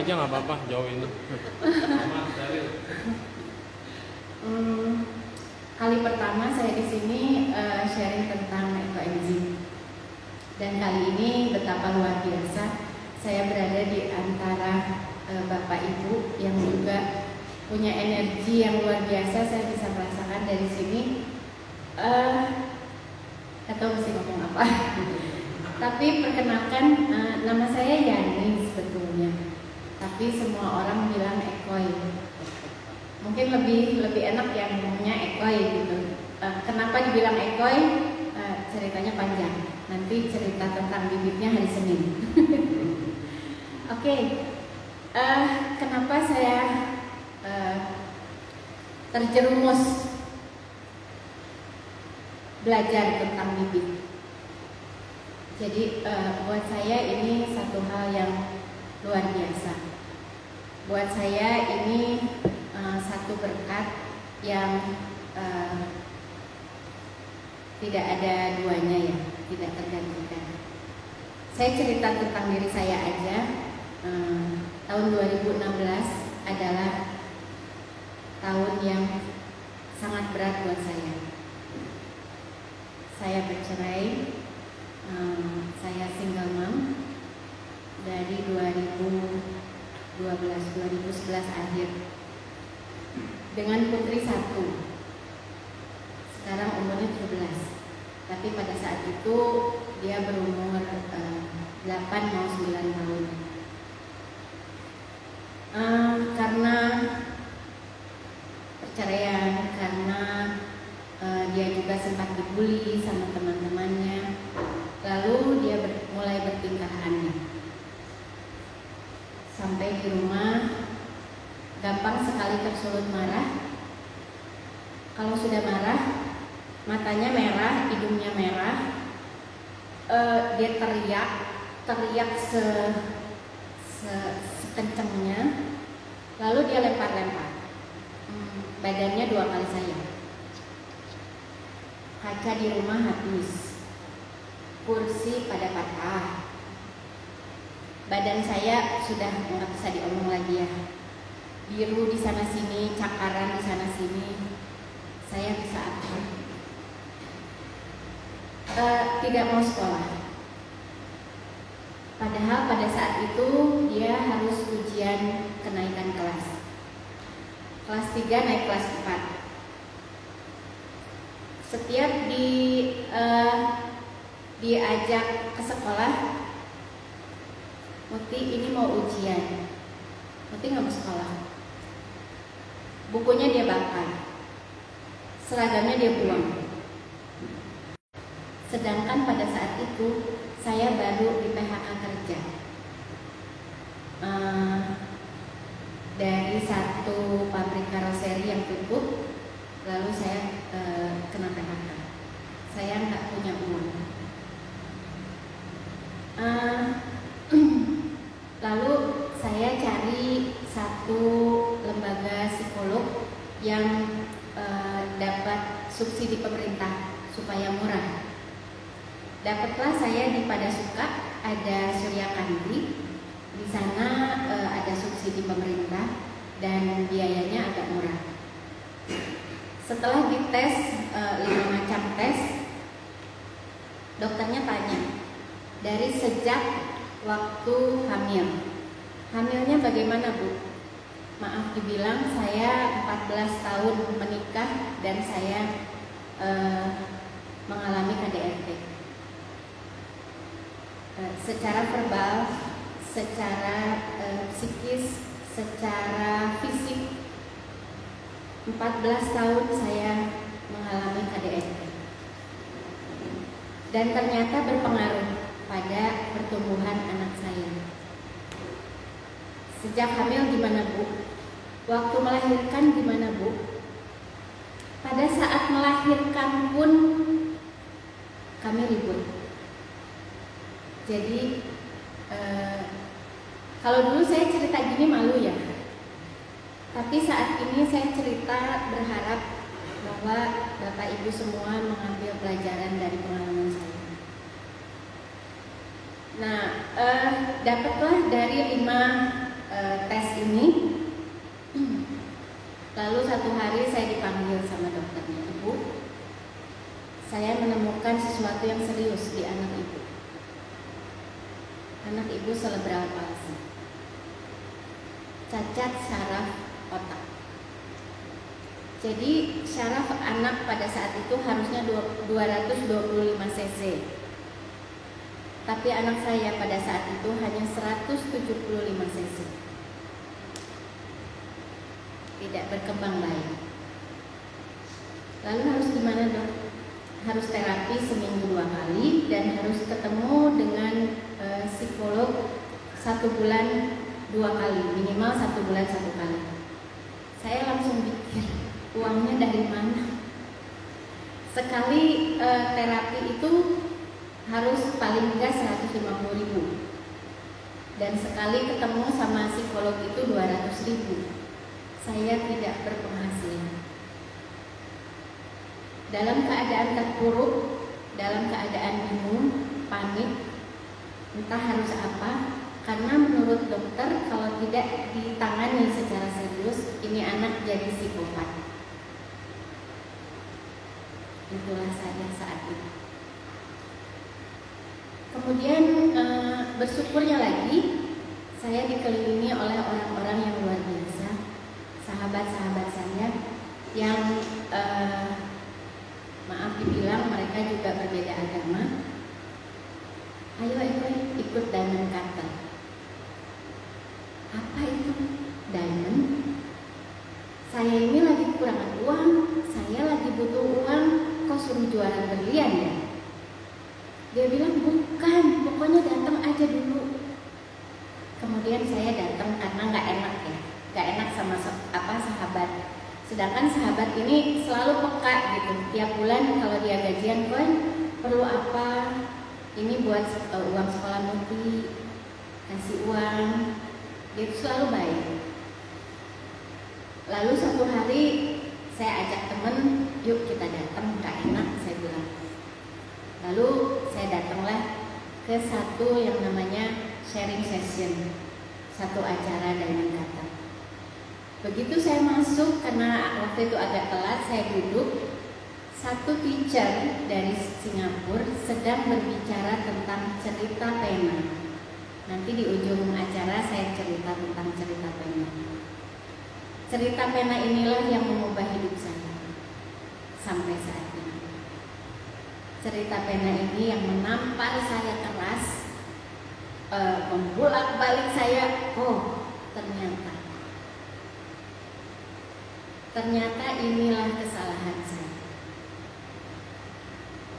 aja nggak apa-apa jauh ini. Kali pertama saya di sini sharing tentang ekoenzim, dan kali ini betapa luar biasa saya berada di antara Bapak Ibu yang juga punya energi yang luar biasa. Saya bisa merasakan dari sini. Atau mesti ngomong apa? Tapi perkenalkan, nama saya Yani sebetulnya, tapi semua orang bilang Ekoy. Mungkin lebih enak yang ngomongnya Ekoy gitu. Kenapa dibilang Ekoy? Ceritanya panjang. Nanti cerita tentang bibitnya hari Senin. Oke. Kenapa saya terjerumus belajar tentang bibit? Jadi buat saya ini satu hal yang luar biasa. Buat saya ini satu berkat yang tidak ada duanya ya, tidak tergantikan. Saya cerita tentang diri saya aja. Tahun 2016 adalah tahun yang sangat berat buat saya. Saya bercerai, saya single mom dari 2011 akhir dengan putri satu. Sekarang umurnya 17, tapi pada saat itu dia berumur 8 mau 9 tahun. Karena perceraian, karena dia juga sempat dibully sama teman-temannya, lalu dia mulai bertingkah aneh. Sampai di rumah gampang sekali tersulut marah. Kalau sudah marah, matanya merah, hidungnya merah, dia teriak sekencangnya, lalu dia lempar-lempar. Badannya 2 kali saya. Kaca di rumah habis, kursi pada patah, badan saya sudah nggak bisa diomong lagi ya, biru di sana sini, cakaran di sana sini. Saya bisa apa? Tidak mau sekolah. Padahal pada saat itu dia harus ujian kenaikan kelas. Kelas 3 naik kelas 4. Setiap diajak ke sekolah, Muti ini mau ujian, Muti nggak mau sekolah. Bukunya dia bakar, seragamnya dia buang. Sedangkan pada saat itu saya baru di PHK kerja dari satu pabrik karoseri yang tutup. Lalu saya kena PHK. Saya nggak punya uang. Lalu saya cari satu lembaga psikolog yang dapat subsidi pemerintah supaya murah. Dapatlah saya di Padasuka, ada Surya Kandi. Di sana ada subsidi pemerintah dan biayanya agak murah. Setelah dites 5 macam tes, dokternya tanya, dari sejak waktu hamilnya bagaimana Bu? Maaf dibilang, saya 14 tahun menikah dan saya mengalami KDRT. Secara verbal, secara psikis, secara fisik, 14 tahun saya mengalami KDRT. Dan ternyata berpengaruh pada pertumbuhan anak saya. Sejak hamil gimana Bu? Waktu melahirkan gimana Bu? Pada saat melahirkan pun kami ribut. Jadi kalau dulu saya cerita gini malu ya. Tapi saat ini saya cerita berharap bahwa Bapak Ibu semua mengambil pelajaran dari pengalaman saya. Nah, dapatlah dari 5 tes ini. Lalu satu hari saya dipanggil sama dokternya, Ibu, saya menemukan sesuatu yang serius di anak Ibu. Anak Ibu cerebral palsy, cacat saraf otak. Jadi saraf anak pada saat itu harusnya 225 cc, tapi anak saya pada saat itu hanya 175 cc. Tidak berkembang baik. Lalu harus gimana dok? Harus terapi seminggu 2 kali dan harus ketemu dengan psikolog 1 bulan 2 kali, minimal 1 bulan 1 kali. Saya langsung pikir, uangnya dari mana? Sekali terapi itu harus paling enggak 150.000, dan sekali ketemu sama psikolog itu 200.000. Saya tidak berpenghasilan. Dalam keadaan terpuruk, dalam keadaan bingung, panik, entah harus apa, karena menurut dokter kalau tidak ditangani secara serius, ini anak jadi psikopat. Itulah saya saat itu. Kemudian bersyukurnya lagi, saya dikelilingi oleh orang-orang yang luar biasa, sahabat-sahabat saya yang maaf dibilang mereka juga berbeda agama. Ayo ikut Diamond Cutter. Apa itu Diamond? Saya ini lagi kekurangan uang, saya lagi butuh uang, kok suruh jualan berlian ya? Dia bilang bukan, pokoknya datang aja dulu. Kemudian saya datang karena nggak enak ya, nggak enak sama sahabat. Sedangkan sahabat ini selalu peka gitu. Tiap bulan kalau dia gajian, kan perlu apa? Ini buat uang sekolah Muti, kasih uang. Dia itu selalu baik. Lalu satu hari saya ajak temen, yuk kita datang, nggak enak saya bilang. Lalu saya datanglah ke satu yang namanya sharing session, satu acara Diamond Cutter. Begitu saya masuk, karena waktu itu agak telat, saya duduk. Satu teacher dari Singapura sedang berbicara tentang cerita pena. Nanti di ujung acara saya cerita tentang cerita pena. Cerita pena inilah yang mengubah hidup saya sampai saat ini. Cerita pena ini yang menampar saya keras, membolak-balik saya. Oh, ternyata inilah kesalahan saya.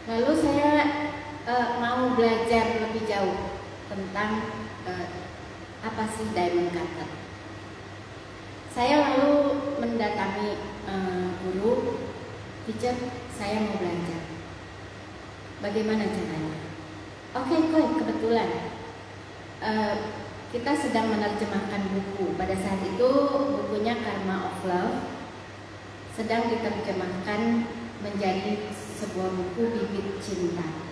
Lalu saya mau belajar lebih jauh tentang apa sih Diamond Cutter. Saya lalu mendatangi guru, teacher, saya mau belajar. Bagaimana caranya? Oke, kebetulan kita sedang menerjemahkan buku. Pada saat itu bukunya Karma of Love sedang diterjemahkan menjadi sebuah buku bibit cinta.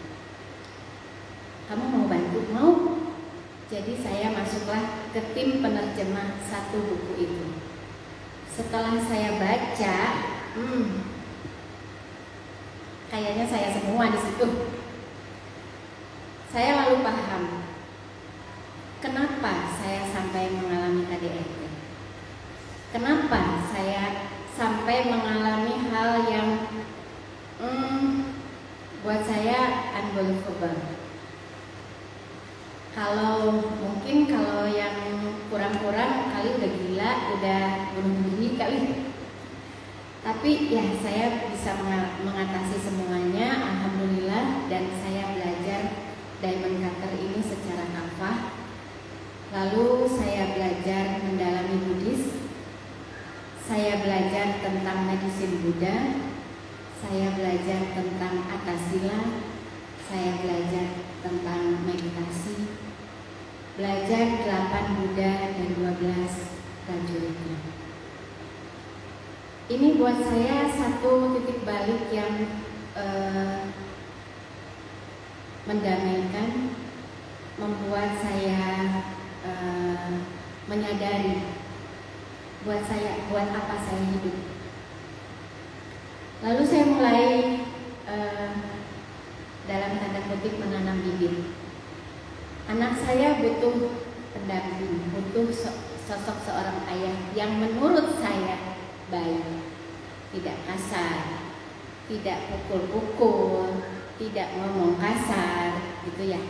Kamu mau bantu? Mau? Jadi saya masuklah ke tim penerjemah satu buku itu. Setelah saya baca, kayaknya saya semua di situ. Saya lalu paham kenapa saya sampai mengalami KDRT. Kenapa saya sampai mengalami hal yang buat saya unbelievable. Kalau yang kurang-kurang kali udah gila, udah bunuh diri kali. Tapi ya saya bisa mengatasi semuanya, alhamdulillah. Dan saya belajar Diamond Cutter ini secara kafah. Lalu saya belajar mendalami Buddhis. Saya belajar tentang medicine Buddha. Saya belajar tentang Atasila. Saya belajar tentang meditasi. Belajar 8 Buddha dan 12 prajuritnya. Ini buat saya satu titik balik yang mendamaikan, membuat saya menyadari buat apa saya hidup. Lalu saya mulai dalam tanda kutip menanam bibit. Anak saya butuh pendamping, butuh sosok seorang ayah yang menurut saya baik, tidak kasar, tidak pukul-pukul, tidak ngomong kasar, gitu ya.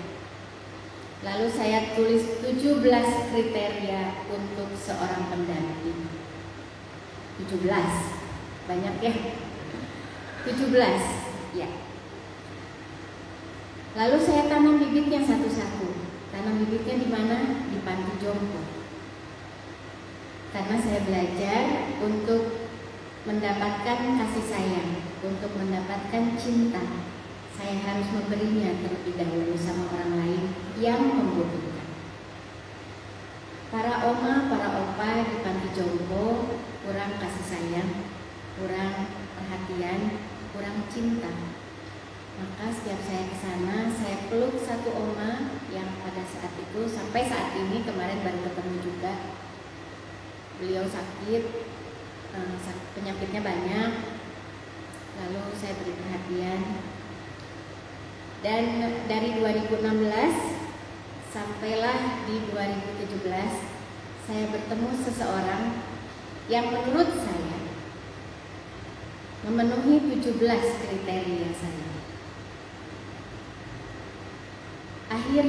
Lalu saya tulis 17 kriteria untuk seorang pendamping. 17, banyak ya. 17, ya. Lalu saya tanam bibitnya satu-satu. Tanam bibitnya di mana? Di panti jompo. Karena saya belajar untuk mendapatkan kasih sayang, untuk mendapatkan cinta, saya harus memberinya terlebih dahulu sama orang lain yang membutuhkan. Para oma, para opa di panti jompo kurang kasih sayang, kurang perhatian, kurang cinta. Maka setiap saya ke sana, saya peluk satu oma yang pada saat itu sampai saat ini, kemarin baru ketemu juga. Beliau sakit, penyakitnya banyak. Lalu saya beri perhatian. Dan dari 2016 sampailah di 2017 saya bertemu seseorang yang menurut saya memenuhi 17 kriteria saya. Akhir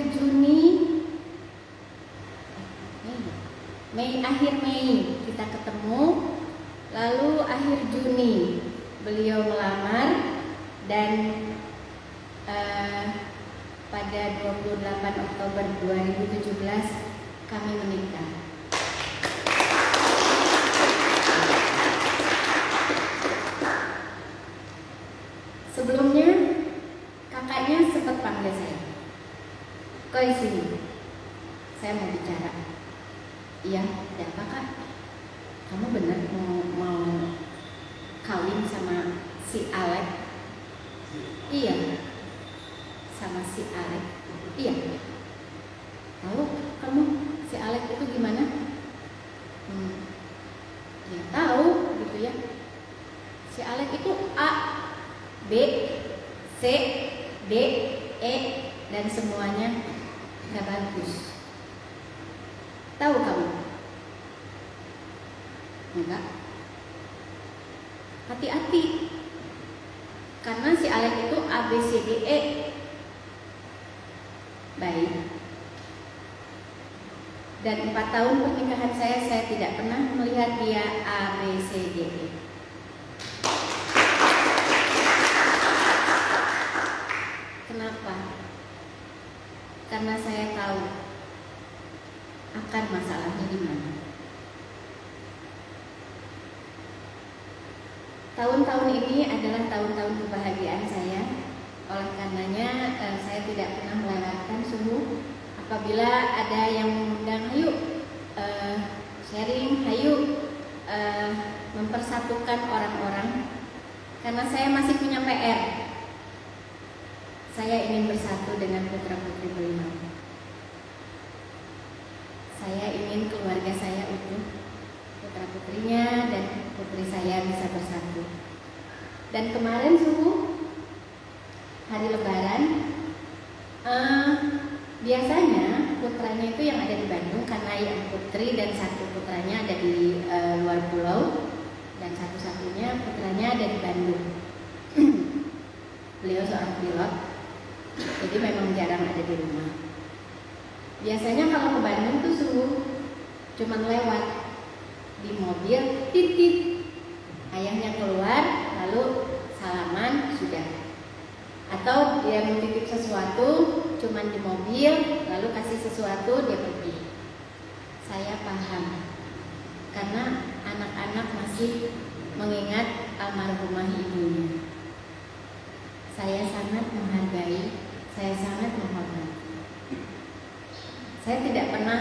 Mei kita ketemu, lalu akhir Juni beliau melamar dan pada 28 Oktober 2017 kami menikah. Sebelumnya kakaknya sempat panggil saya, "Koi sini, saya mau bicara." "Iya, ada apa kak? Kamu benar mau kawin sama si Alek?" "Iya, sama si Alek." "Iya." "Tahu kamu si Alek itu gimana?" "Ya tahu gitu ya. Si Alek itu A, B, C, D, E dan semuanya nggak bagus. Tahu kamu?" "Enggak." "Hati-hati, karena si Alek itu A, B, C, D, E." Baik. Dan 4 tahun pernikahan saya tidak pernah melihat dia A, B, C, D, E. Kenapa? Karena saya tahu akar masalahnya di mana. Tahun-tahun ini adalah tahun-tahun kebahagiaan saya. Oleh karenanya saya tidak pernah melewatkan sungguh apabila ada yang mengundang, "Ayo sharing, ayo mempersatukan orang-orang." Karena saya masih punya PR. Saya ingin bersatu dengan putra-putri beliau. Saya ingin keluarga saya utuh, putra-putrinya dan putri saya bisa bersatu. Dan kemarin hari Lebaran, biasanya putranya itu yang ada di Bandung, karena yang putri dan satu putranya ada di luar pulau dan satu-satunya putranya ada di Bandung. Beliau seorang pilot, jadi memang jarang ada di rumah. Biasanya kalau ke Bandung tuh cuman lewat di mobil, titit, ayahnya keluar lalu salaman sudah. Atau dia mau titip sesuatu cuman di mobil lalu kasih sesuatu dia pergi. Saya paham karena anak-anak masih mengingat almarhumah ibunya. Saya sangat menghargai, saya sangat menghormati. Saya tidak pernah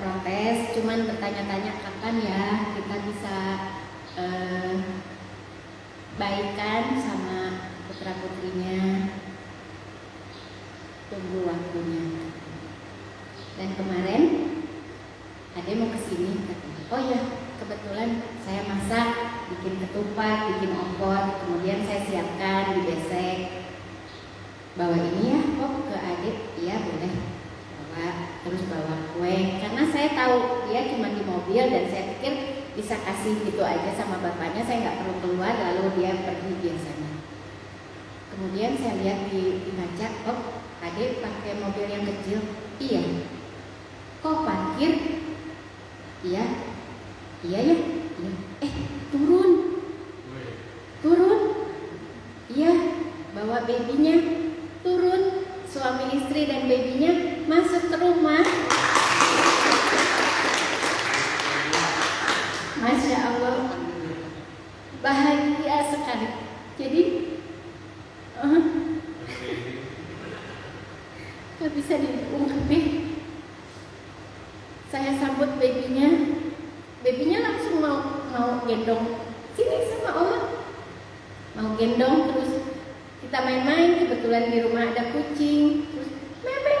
protes, cuman bertanya-tanya kapan ya kita bisa baikan sama putra-putrinya. Tunggu waktunya. Dan kemarin kebetulan saya masak, bikin ketupat, bikin opor, kemudian saya siapkan di besek. Bawa ini ya, ke adik, iya boleh. Terus bawa kue, karena saya tahu dia cuma di mobil dan saya pikir bisa kasih gitu aja sama bapaknya, saya nggak perlu keluar lalu dia pergi biasanya. Kemudian saya lihat di kaca, adik pakai mobil yang kecil, iya. Kok parkir? Iya, iya ya, iya. Turun, iya, bawa babynya, turun. Suami istri dan babynya masuk ke rumah. Masya Allah, bahagia sekali. Jadi gak bisa diungkapin. Saya sambut babynya langsung mau gendong, sini sama Allah, mau gendong. Terus kita main-main, kebetulan di rumah ada kucing, terus memeng,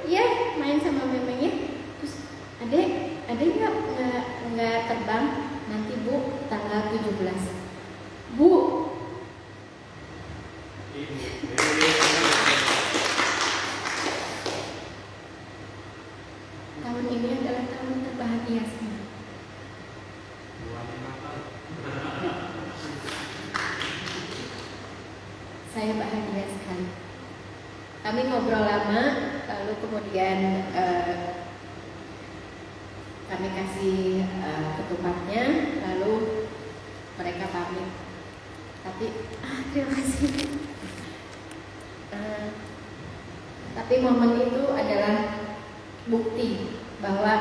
ya main sama memengnya. Terus adek nggak terbang nanti Bu tanggal 17. Bu, tahun ini adalah tahun terbahagia saya. Saya bahagia sekali. Kami ngobrol lama, lalu kemudian kami kasih ketupatnya, lalu mereka pamit. Tapi terima kasih. Tapi momen itu adalah bukti bahwa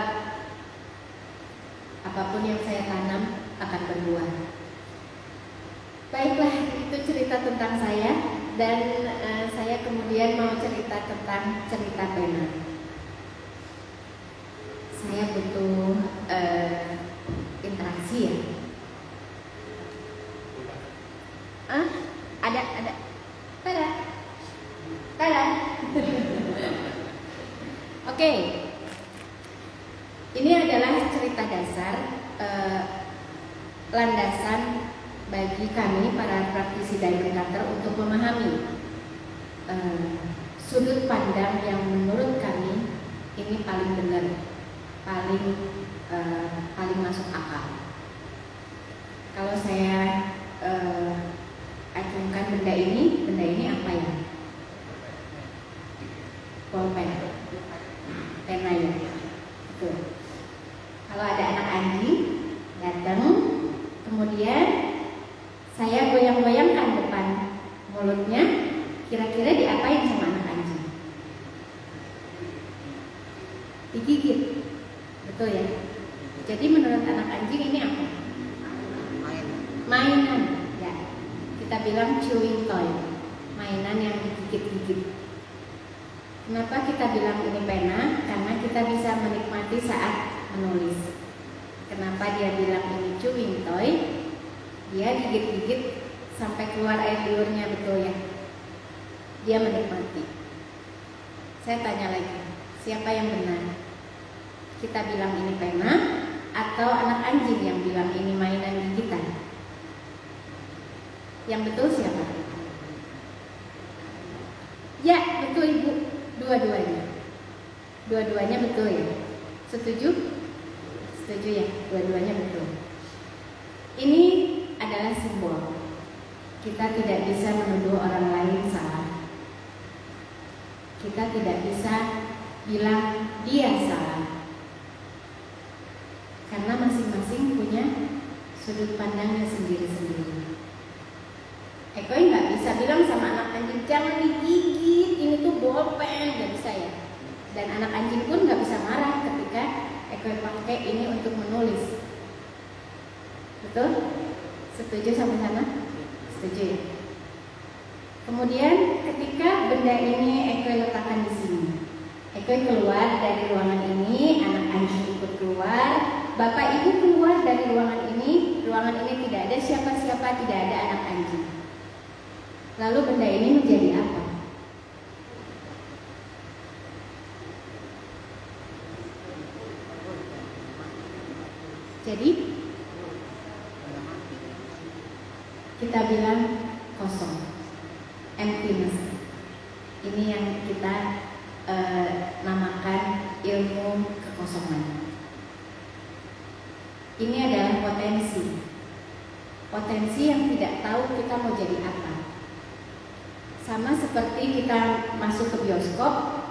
apapun yang saya tanam akan berbuah. Baiklah, itu cerita tentang saya, dan saya kemudian mau cerita tentang cerita pena. Saya butuh interaksi ya. Ada. Tada. Oke. Ini adalah cerita dasar, landasan bagi kami para praktisi diamond cutter untuk memahami sudut pandang yang menurut kami ini paling benar, paling masuk akal. Kalau saya acungkan benda ini apa ya? Pulpen, pena ya. Betul. Kalau ada anak anjing datang, kemudian saya goyang-goyangkan depan mulutnya, kira-kira diapain sama anak anjing? Digigit, betul ya? Jadi menurut anak anjing ini apa? Mainan, ya. Kita bilang chewing toy, mainan yang digigit-gigit. Kenapa kita bilang ini pena? Karena kita bisa menikmati saat menulis. Kenapa dia bilang ini chewing toy? Dia gigit-gigit sampai keluar air liurnya, betul ya? Dia menikmati. Saya tanya lagi, siapa yang benar? Kita bilang ini pena atau anak anjing yang bilang ini mainan gigitan? Yang betul siapa? Ya, betul Ibu. Dua-duanya betul ya. Setuju? Setuju ya, dua-duanya betul. Ini adalah simbol. Kita tidak bisa menuduh orang lain salah. Kita tidak bisa bilang dia salah. Karena masing-masing punya sudut pandangnya sendiri-sendiri. Eko nggak bisa bilang sama anak anjing jangan digigit, ini tuh bolpen, nggak bisa ya. Dan anak anjing pun nggak bisa marah ketika Eko pakai ini untuk menulis. Betul? Setuju sama-sama? Setuju ya? Kemudian ketika benda ini Eko letakkan di sini, Eko keluar dari ruangan ini, anak anjing ikut keluar, bapak ibu keluar dari ruangan ini tidak ada siapa-siapa, tidak ada anak anjing. Lalu benda ini menjadi apa? Jadi kita bilang kosong, emptiness. Ini yang kita namakan ilmu kekosongan. Ini adalah potensi yang tidak tahu kita mau jadi apa. Sama seperti kita masuk ke bioskop,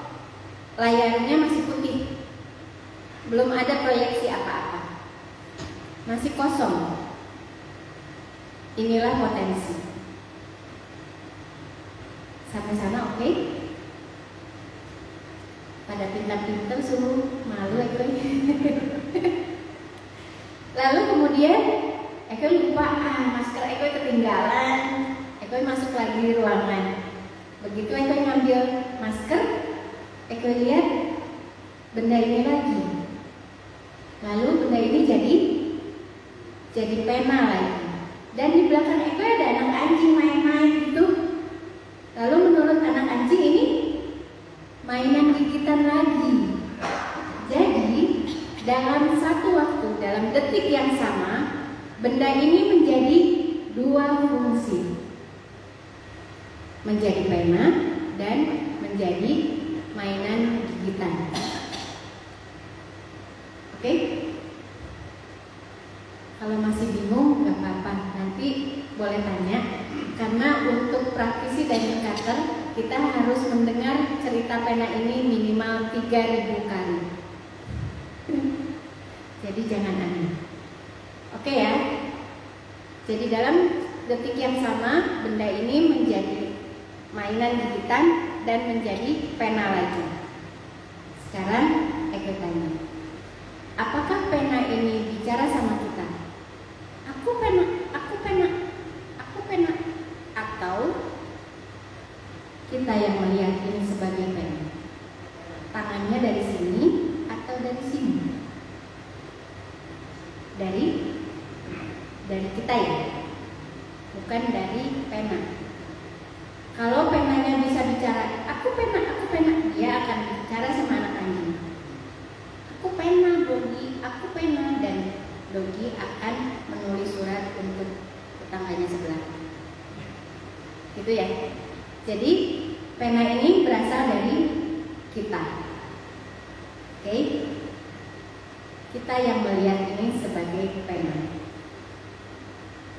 layarnya masih putih, belum ada proyeksi apa-apa, masih kosong. Inilah potensi. Sampai sana oke? Pada pintar-pintar suruh malu Eko. Lalu kemudian Eko lupa, masker Eko ketinggalan. Eko masuk lagi di ruangan. Begitu Eko ngambil masker, Eko lihat benda ini lagi. Lalu benda ini jadi pena lagi. Dan di belakang Eko ada anak anjing main-main gitu. Lalu menurut anak anjing ini mainan gigitan lagi. Jadi dalam satu waktu, dalam detik yang sama, benda ini menjadi dua fungsi, menjadi pena dan menjadi mainan gigitan. Oke? Kalau masih bingung nggak apa-apa, nanti boleh tanya. Karena untuk praktisi dan cutter kita harus mendengar cerita pena ini minimal 3000 kali. Jadi jangan aneh. Oke ya. Jadi dalam detik yang sama benda ini menjadi mainan gigitan dan menjadi pena lagi. Sekarang Eko tanya, apakah pena ini bicara sama kita? Aku pena, aku pena, aku pena. Atau kita yang melihat ini sebagai pena? Tangannya dari sini atau dari sini? Dari kita ya, bukan dari pena. Kalau penanya bisa bicara, aku pena, dia akan bicara sama anak anjing. Aku pena, Dogi, aku pena, dan Dogi akan menulis surat untuk tetangganya sebelah. Gitu ya. Jadi pena ini berasal dari kita. Oke? Kita yang melihat ini sebagai pena.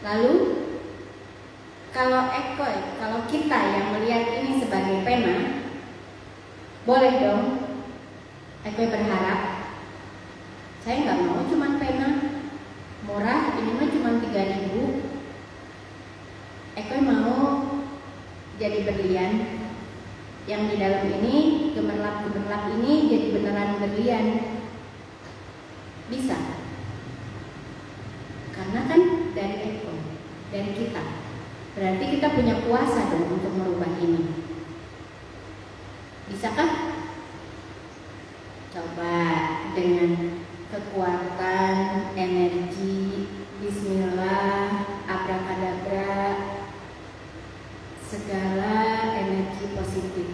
Lalu kalau kita yang melihat ini sebagai pena, boleh dong Eko berharap, saya nggak mau cuman pena murah, ini mah cuma 3.000. Eko mau jadi berlian yang di dalam ini gemerlap ini jadi beneran berlian. Bisa, karena kan dari Eko, dari kita. Berarti kita punya kuasa dong untuk merubah ini. Bisakah? Coba dengan kekuatan, energi, bismillah, abrakadabra, segala energi positif.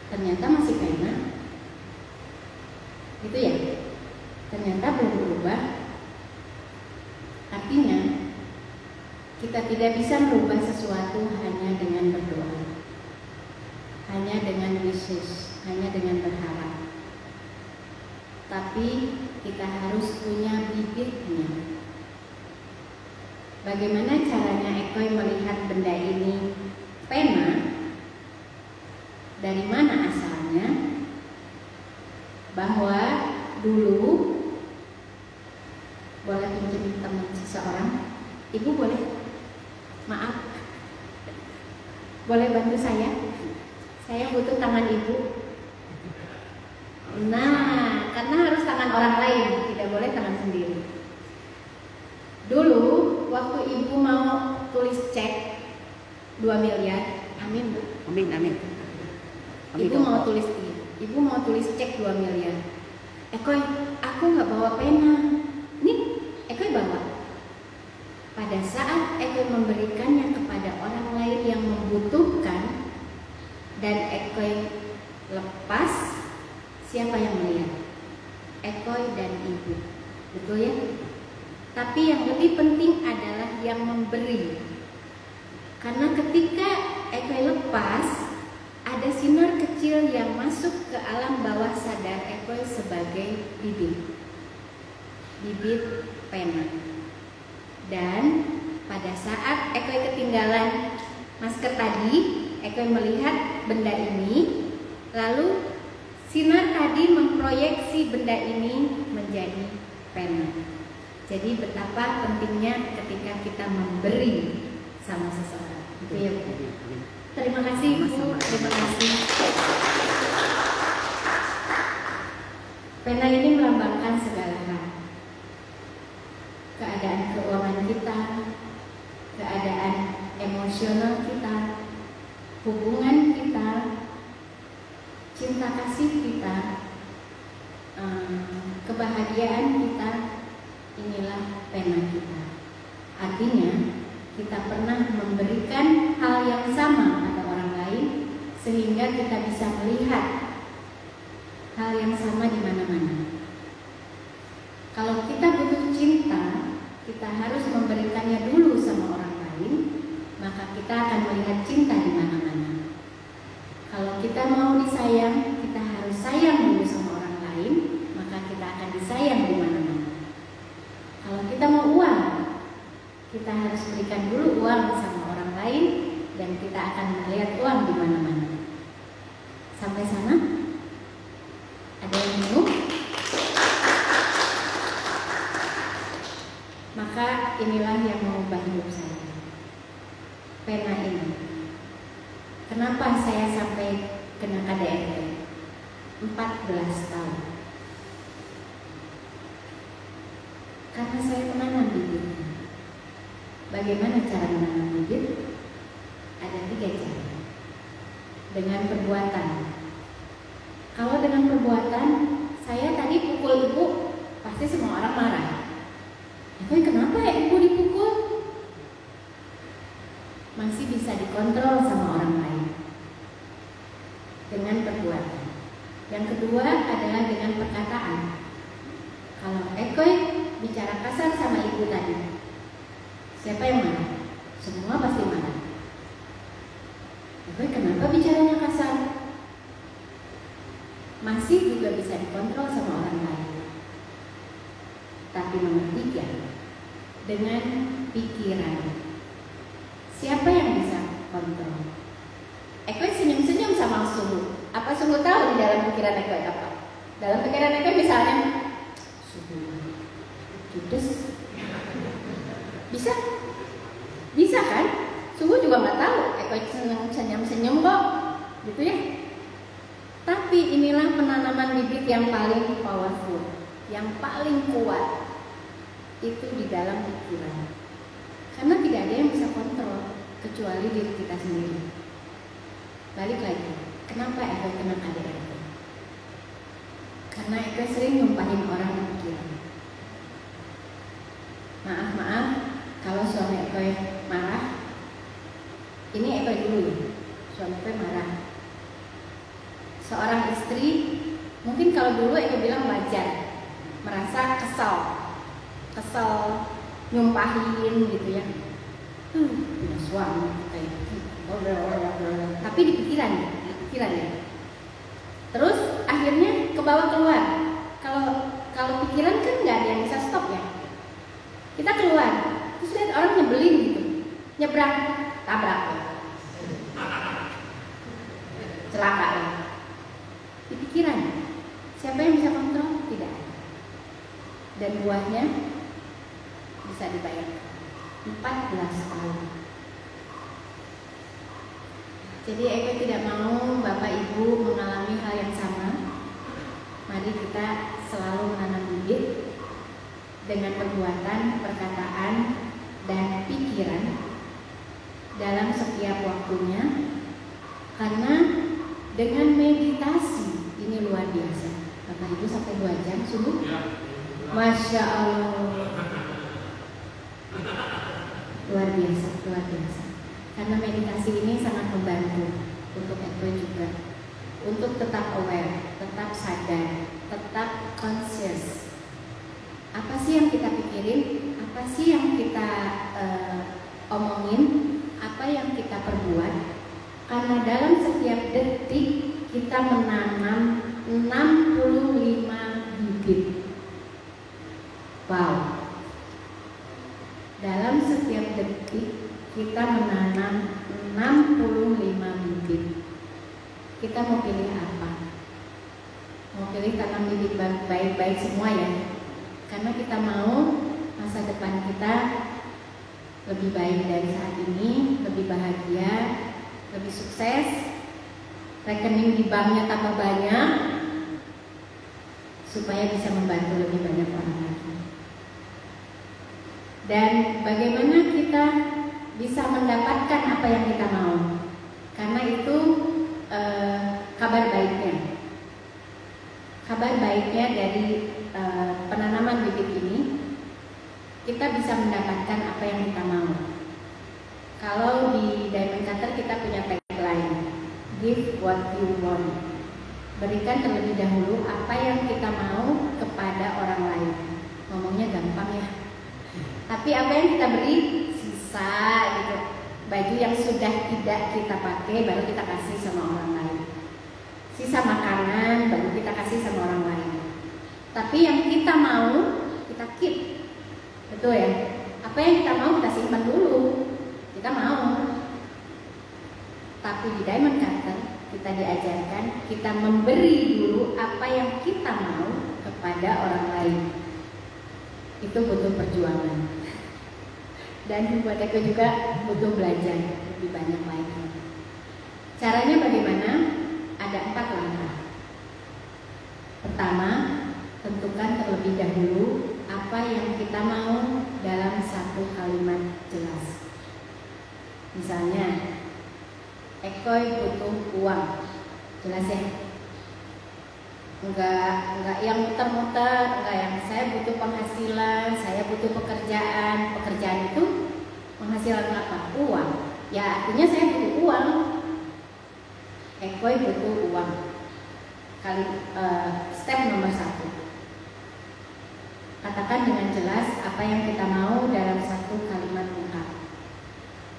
Ternyata masih pena. Gitu ya? Ternyata belum berubah. Artinya kita tidak bisa merubah sesuatu hanya dengan berdoa, hanya dengan wishes, hanya dengan berharap. Tapi kita harus punya bibitnya. Bagaimana caranya Eko melihat benda ini pena? Dari mana asalnya? Bahwa dulu, boleh pinjam teman seseorang, ibu boleh, maaf, boleh bantu saya butuh tangan ibu. Nah, karena harus tangan orang lain, tidak boleh tangan sendiri. Dulu waktu ibu mau tulis cek 2 miliar, amin Bu. Amin. Ibu mau tulis cek 2 miliar. Ekoy, aku nggak bawa pena. Nih, Ekoy bawa. Pada saat Ekoy memberikannya kepada orang lain yang membutuhkan dan Ekoy lepas, siapa yang melihat? Ekoy dan ibu. Betul ya? tapi yang lebih penting adalah yang memberi. Karena ketika Ekoi lepas, ada sinar kecil yang masuk ke alam bawah sadar Ekoi sebagai bibit pena. Dan pada saat Ekoi ketinggalan masker tadi, Ekoi melihat benda ini, lalu sinar tadi memproyeksi benda ini menjadi pena. Jadi betapa pentingnya ketika kita memberi sama seseorang. Itu ya, Bu. Terima kasih, Bu. Terima kasih. Pena ini melambangkan segala hal. Keadaan keuangan kita, keadaan emosional kita, hubungan kita, cinta kasih kita, kebahagiaan kita, inilah pena kita. Artinya kita pernah memberikan hal yang sama pada orang lain sehingga kita bisa melihat hal yang sama di mana-mana. Kalau kita butuh cinta, kita harus memberikannya dulu sama orang lain, maka kita akan melihat cinta di mana-mana. Kalau kita mau disayang, kita harus sayang dulu sama orang lain, maka kita akan disayang di mana-mana. Kalau kita mau uang, kita harus berikan dulu uang sama orang lain, dan kita akan melihat uang di mana-mana. Sampai sana? Ada yang bingung? Maka inilah yang mengubah hidup saya. Pena ini. Kenapa saya sampai kena KDRT? 14 tahun. Karena saya menanam bibitnya. Bagaimana cara menanam bibit? Ada 3 cara. Dengan perbuatan. Kalau dengan perbuatan, saya tadi pukul ibu, pasti semua orang marah. Kenapa ya ibu dipukul? Masih bisa dikontrol sama orang lain dengan perbuatan. Yang kedua adalah dengan perkataan. Kalau Ekoi bicara kasar sama ibu tadi, siapa yang marah? Semua pasti marah. Ekoi kenapa bicaranya kasar? Masih juga bisa dikontrol sama orang lain. Tapi nomor 3, dengan pikiran. Siapa yang bisa kontrol? Ekoi senyum-senyum sama Sungguh. Apa Sungguh tahu di dalam pikiran Ekoi apa? Dalam pikiran Ekoi misalnya Sungguh judes. Bisa? Bisa kan? Sungguh juga nggak tahu. Ekoi senyum-senyum kok, gitu ya. Tapi inilah penanaman bibit yang paling powerful, yang paling kuat. Itu di dalam pikiran. Karena tidak ada yang bisa kontrol kecuali diri kita sendiri. Balik lagi, kenapa Ekoi kena KDRT? Karena Ekoi sering nyumpahin orang di pikiran. Maaf, kalau suami Ekoi marah, ini Ekoi dulu ya, suami Ekoi marah. Seorang istri, mungkin kalau dulu Ekoi bilang wajar, merasa kesal nyumpahin gitu ya. Punya suami kayak tapi di pikiran ya. Terus akhirnya kebawa keluar. Kalau pikiran kan nggak ada yang bisa stop ya. Kita keluar, terus lihat orang nyebelin gitu, nyebrang, tabrak, celaka ya. Di pikiran, siapa yang bisa kontrol? Tidak ada. Dan buahnya bisa dibayar 14 tahun. Jadi Ekoi tidak mau Bapak Ibu mengalami hal yang sama. Mari kita selalu menanam bibit dengan perbuatan, perkataan, dan pikiran dalam setiap waktunya. Karena dengan meditasi ini luar biasa. Bapak Ibu sampai 2 jam sungguh. Masya Allah. Luar biasa. Karena meditasi ini sangat membantu untuk Ekoi juga, untuk tetap aware, tetap sadar, tetap conscious. Apa sih yang kita pikirin? Apa apa sih yang kita omongin, apa yang kita perbuat, karena dalam setiap detik kita menanam 65 bibit. Wow. Dalam setiap detik kita menanam 65 bibit. Kita mau pilih apa? Mau pilih tanam bibit baik-baik semua ya. Karena kita mau masa depan kita lebih baik dari saat ini, lebih bahagia, lebih sukses, rekening di banknya tambah banyak, supaya bisa membantu lebih banyak orang lagi. Dan bagaimana kita bisa mendapatkan apa yang kita mau? Karena itu kabar baiknya. Kabar baiknya dari penanaman bibit ini, kita bisa mendapatkan apa yang kita mau. Kalau di Diamond Cutter kita punya tagline, give what you want. Berikan terlebih dahulu apa yang kita mau kepada orang lain. Ngomongnya gampang ya. Tapi apa yang kita beri, sisa gitu. Baju yang sudah tidak kita pakai baru kita kasih sama orang lain. Sisa makanan baru kita kasih sama orang lain. Tapi yang kita mau, kita keep. Betul ya? Apa yang kita mau kita simpan dulu. Kita mau. Tapi di Diamond Cutter kita diajarkan kita memberi dulu apa yang kita mau kepada orang lain. Itu butuh perjuangan. Dan buat aku juga butuh belajar lebih banyak lagi. Caranya bagaimana? Ada 4 langkah. Pertama, tentukan terlebih dahulu apa yang kita mau dalam satu kalimat jelas. Misalnya, Ekoy butuh uang, jelas ya. Enggak yang muter-muter, enggak yang saya butuh penghasilan, saya butuh pekerjaan. Pekerjaan itu penghasilan apa? Uang. Ya artinya saya butuh uang. Ekoy butuh uang. Step nomor 1. Katakan dengan jelas apa yang kita mau dalam satu kalimat lengkap.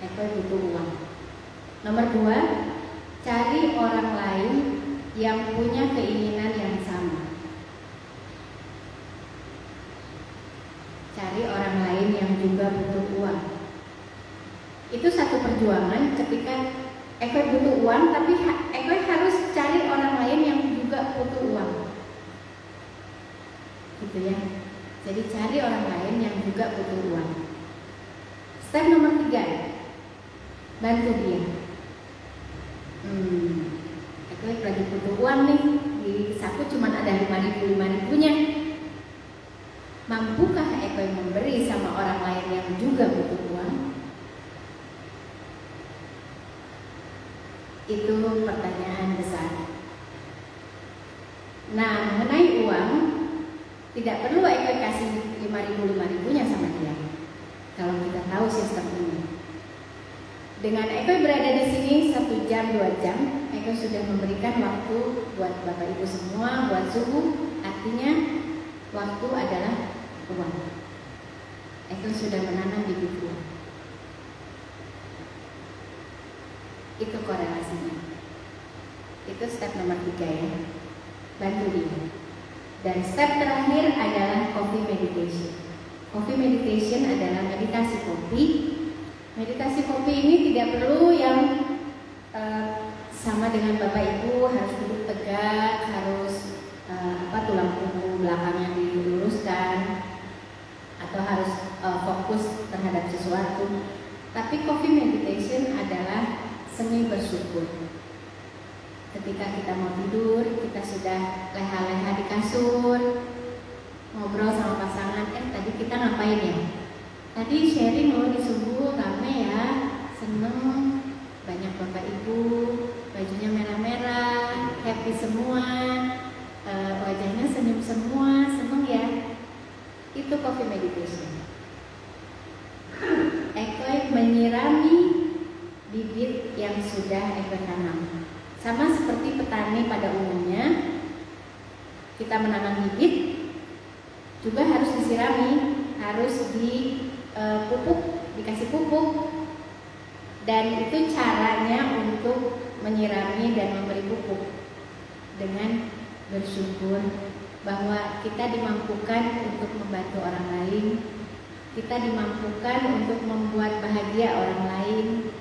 Ekoy butuh uang. Nomor 2, cari orang lain yang punya keinginan yang sama. Cari orang lain yang juga butuh uang. Itu satu perjuangan ketika Ekoy butuh uang, tapi Ekoy harus cari orang lain yang juga butuh uang. Gitu ya. Jadi cari orang lain yang juga butuh uang. Step nomor 3, bantu dia. Ekoy lagi butuh uang nih, di saku cuma ada 5.000-5.000-nya. Mampukah Ekoy memberi sama orang lain yang juga butuh uang? Itu pertanyaan besar. Nah, mengenai uang, tidak perlu Ekoy kasih 5.000-5.000-nya sama dia. Kalau kita tahu sistem ini. Dengan Ekoy berada di sini 1 jam, 2 jam, Ekoy sudah memberikan waktu buat Bapak Ibu semua, buat subuh. Artinya waktu adalah uang. Ekoy sudah menanam bibit uang. Itu korelasinya. Itu step nomor 3 ya. Bantu dia. Dan step terakhir adalah coffee meditation. Coffee meditation adalah meditasi kopi. Meditasi kopi ini tidak perlu yang sama dengan Bapak Ibu harus duduk tegak, harus tulang punggung belakangnya diluruskan, atau harus fokus terhadap sesuatu. Tapi coffee meditation adalah seni bersyukur. Ketika kita mau tidur, kita sudah leha-leha di kasur, ngobrol sama pasangan, tadi kita ngapain ya? Tadi sharing loh di subuh, rame ya, seneng, banyak Bapak Ibu, bajunya merah-merah, happy semua, wajahnya senyum semua, seneng ya. Itu coffee meditation. Ekoy menyirami bibit yang sudah Ekoy tanam. Sama seperti petani pada umumnya, kita menanam bibit juga harus disirami, harus dikasih pupuk, dan itu caranya untuk menyirami dan memberi pupuk dengan bersyukur bahwa kita dimampukan untuk membantu orang lain, kita dimampukan untuk membuat bahagia orang lain.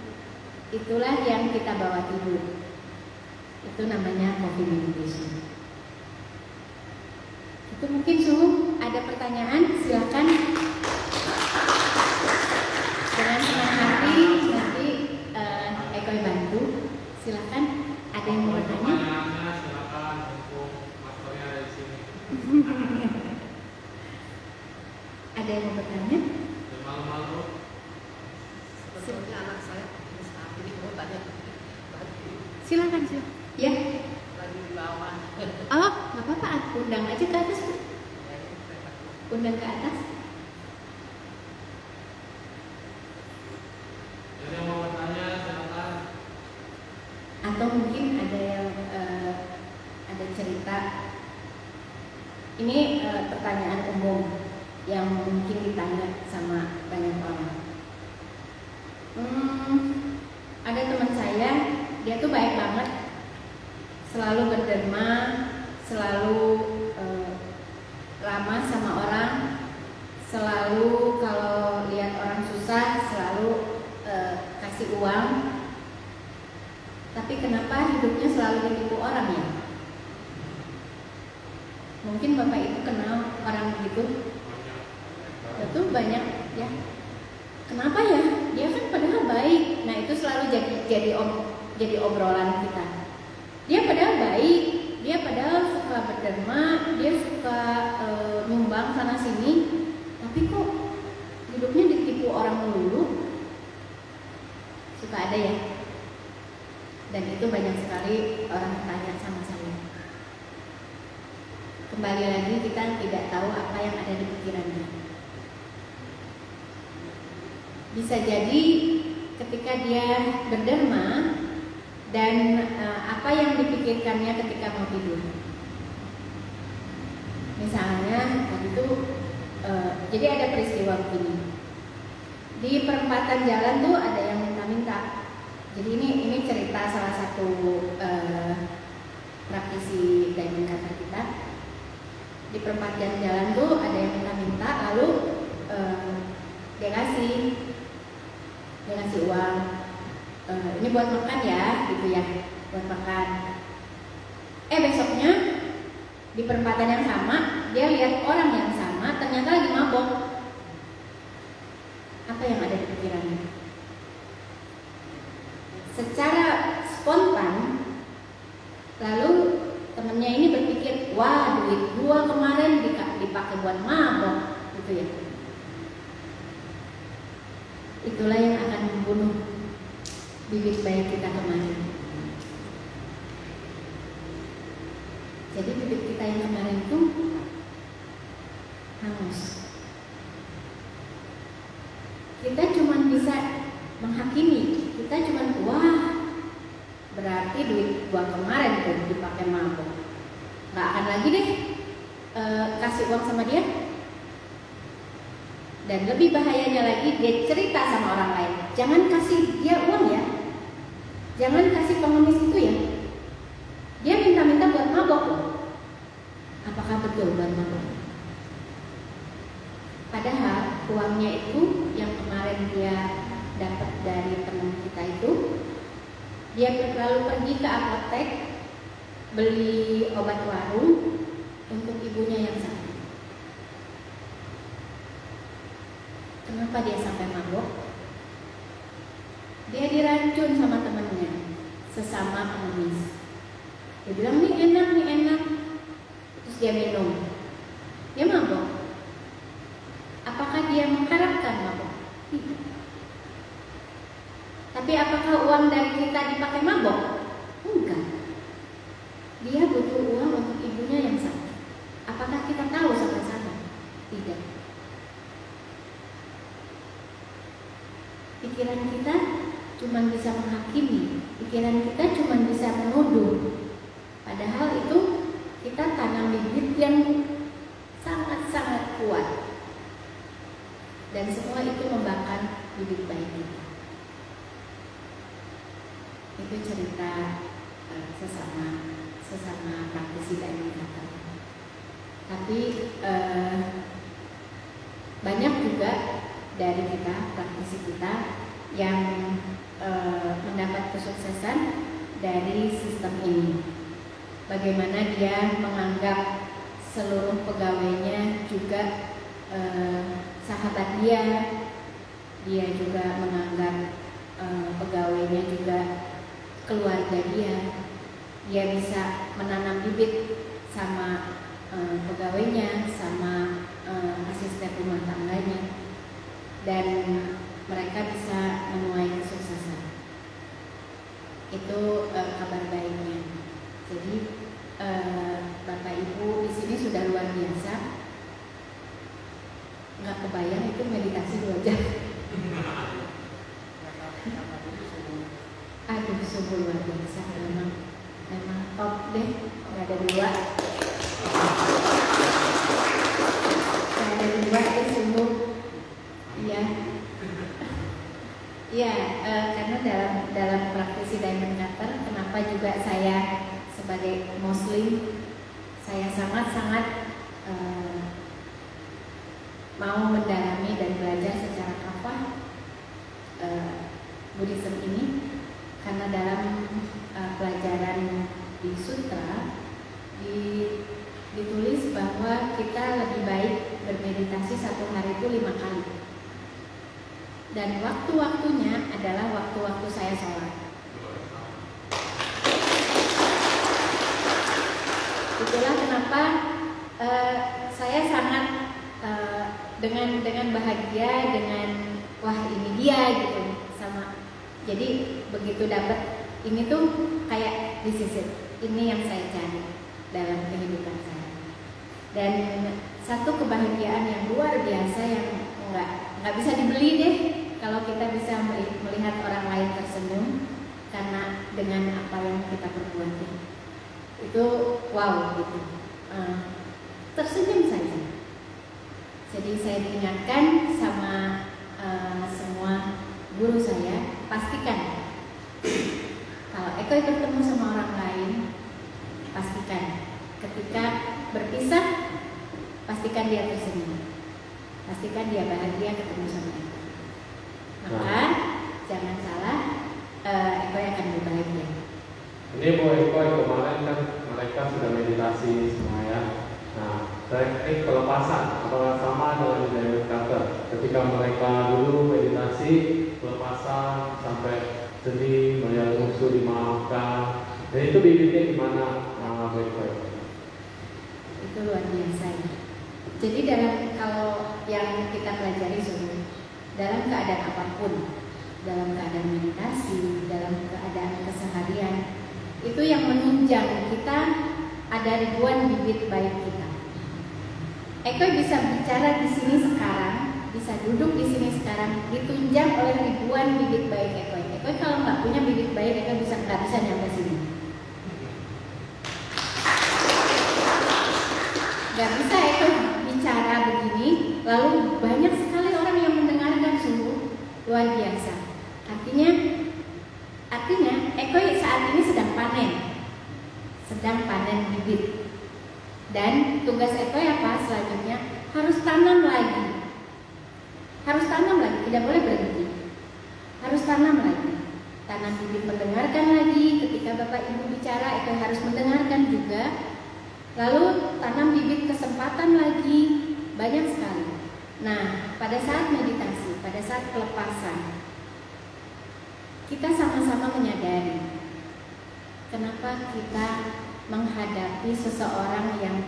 Itulah yang kita bawa tidur. Itu namanya coffee meditation. Itu mungkin ada pertanyaan, silakan. Dengan senang hati nanti Eko bantu. Silakan, ada yang mau bertanya? Silakan untuk masternya dari sini. Ada yang mau bertanya? Malu-malu. Sebetulnya anak saya bisa ini mau tanya. Silakan. Ya. Lagi di bawah. Oh, nggak apa-apa. Undang aja ke atas. Undang ke atas. Jadi yang mau bertanya silakan. Atau mungkin ada yang ada cerita. Ini pertanyaan umum yang mungkin ditanya sama banyak orang. Ada teman saya, dia tuh baik banget, selalu berderma, selalu ramah sama orang, selalu kalau lihat orang susah selalu kasih uang. Tapi kenapa hidupnya selalu ditipu orang ya? Mungkin Bapak Ibu kenal orang begitu? Itu banyak ya. Kenapa ya? Dia kan padahal baik. Nah, itu selalu jadi obrolan kita. Dia padahal baik, dia padahal suka berderma, dia suka nyumbang sana sini, tapi kok hidupnya ditipu orang dulu. Suka ada ya. Dan itu banyak sekali orang tanya sama saya. Kembali lagi, kita tidak tahu apa yang ada di pikirannya. Bisa jadi ketika dia berderma dan apa yang dipikirkannya ketika mau tidur. Misalnya waktu itu jadi ada peristiwa begini. Di perempatan jalan tuh ada yang minta-minta. Jadi ini cerita salah satu praktisi Diamond Kata kita. Di perempatan jalan tuh ada yang minta-minta, lalu dia ngasih uang. Ini buat makan ya, gitu ya, buat makan. Besoknya di perempatan yang sama, dia lihat orang yang sama, ternyata lagi mabok. Apa yang ada di pikirannya? Secara spontan, lalu temennya ini berpikir, wah, duit gua kemarin dipakai buat mabok, gitu ya. Itulah yang akan membunuh bibit baik kita kemarin. Jadi bibit kita yang kemarin itu hangus. Kita cuma bisa menghakimi. Kita cuma, wah, berarti duit gua kemarin tuh dipakai mabok. Nggak akan lagi deh kasih uang sama dia. Dan lebih bahayanya lagi, dia cerita sama orang lain. Jangan kasih dia uang ya. Jangan kasih pengemis itu ya. Dia minta-minta buat mabok. Apakah betul buat mabok? Padahal uangnya itu yang kemarin dia dapat dari teman kita itu, dia lalu pergi ke apotek beli obat warung untuk ibunya yang sakit. Kenapa dia sampai mabok? Dia diracun sama temannya, sesama pengemis. Dia bilang, nih enak. Terus dia minum. Dia mabok. Apakah dia mengharapkan mabok? Tidak. Tapi apakah uang dari kita dipakai mabok? Enggak. Dia butuh uang untuk ibunya yang sakit. Apakah kita tahu sampai sana? Tidak. Pikiran kita cuma bisa menghakimi, pikiran kita cuma bisa menuduh. Padahal itu kita tanam bibit yang sangat-sangat kuat. dan semua itu membakar bibit baik kita. Itu cerita sesama praktisi Diamond Cutter. Tapi banyak juga dari kita, praktisi kita yang mendapat kesuksesan dari sistem ini. Bagaimana dia menganggap seluruh pegawainya juga sahabat dia juga menganggap pegawainya juga keluarga dia bisa menanam bibit sama pegawainya, sama asisten rumah tangganya, dan mereka bisa menuai kesuksesan. Itu kabar baiknya. Jadi Bapak Ibu di sini sudah luar biasa. Nggak kebayang itu meditasi 2 jam. Aduh, sungguh luar biasa. Memang top deh. Nggak ada dua. Deh sungguh. Iya. Iya, karena dalam praktisi Diamond Cutter, kenapa juga saya sebagai Muslim, saya sangat-sangat mau mendalami dan belajar secara kafah Buddhism ini, karena dalam pelajaran di sutra ditulis bahwa kita lebih baik bermeditasi 1 hari itu 5 kali, dan waktu-waktunya adalah waktu-waktu saya sholat. Itulah kenapa saya sangat dengan bahagia, dengan wah ini dia gitu, sama. Jadi begitu dapat ini tuh kayak disisir, ini yang saya cari dalam kehidupan saya. Dan satu kebahagiaan yang luar biasa yang nggak bisa dibeli deh kalau kita bisa melihat orang lain tersenyum karena dengan apa yang kita perbuat itu wow gitu, tersenyum saja. Jadi saya diingatkan sama semua guru saya, pastikan kalau Eko bertemu sama orang lain, pastikan ketika berpisah, pastikan dia tersenyum, pastikan dia bahagia ketemu sama Eko. Maka jangan salah, Eko akan berbahagia. Ini Bu Eko kemarin kan mereka sudah meditasi semua ya. Nah, teknik pelepasan apakah sama dengan Diamond Cutter? Ketika mereka dulu meditasi pelepasan sampai sedih, melihat musuh dimaafkan, dan itu bibitnya gimana? Bu Eko? Itu luar biasa ya. Jadi kalau yang kita pelajari semua dalam keadaan apapun, dalam keadaan meditasi, dalam keadaan keseharian, itu yang menunjang kita ada ribuan bibit baik kita. Eko bisa bicara di sini sekarang, bisa duduk di sini sekarang, ditunjang oleh ribuan bibit baik Eko. Eko kalau nggak punya bibit baik, Eko nggak bisa nyampe sini. Nggak bisa Eko bicara begini, lalu banyak sekali orang yang mendengarkan, sungguh luar biasa. Artinya Eko saat ini sedang panen bibit. Dan tugas Eko apa selanjutnya? Harus tanam lagi, tidak boleh berhenti. Harus tanam lagi, tanam bibit, mendengarkan lagi. Ketika Bapak Ibu bicara, Eko harus mendengarkan juga. Lalu tanam bibit kesempatan lagi, banyak sekali. Nah, pada saat meditasi, pada saat pelepasan, kita sama-sama menyadari kenapa kita menghadapi seseorang yang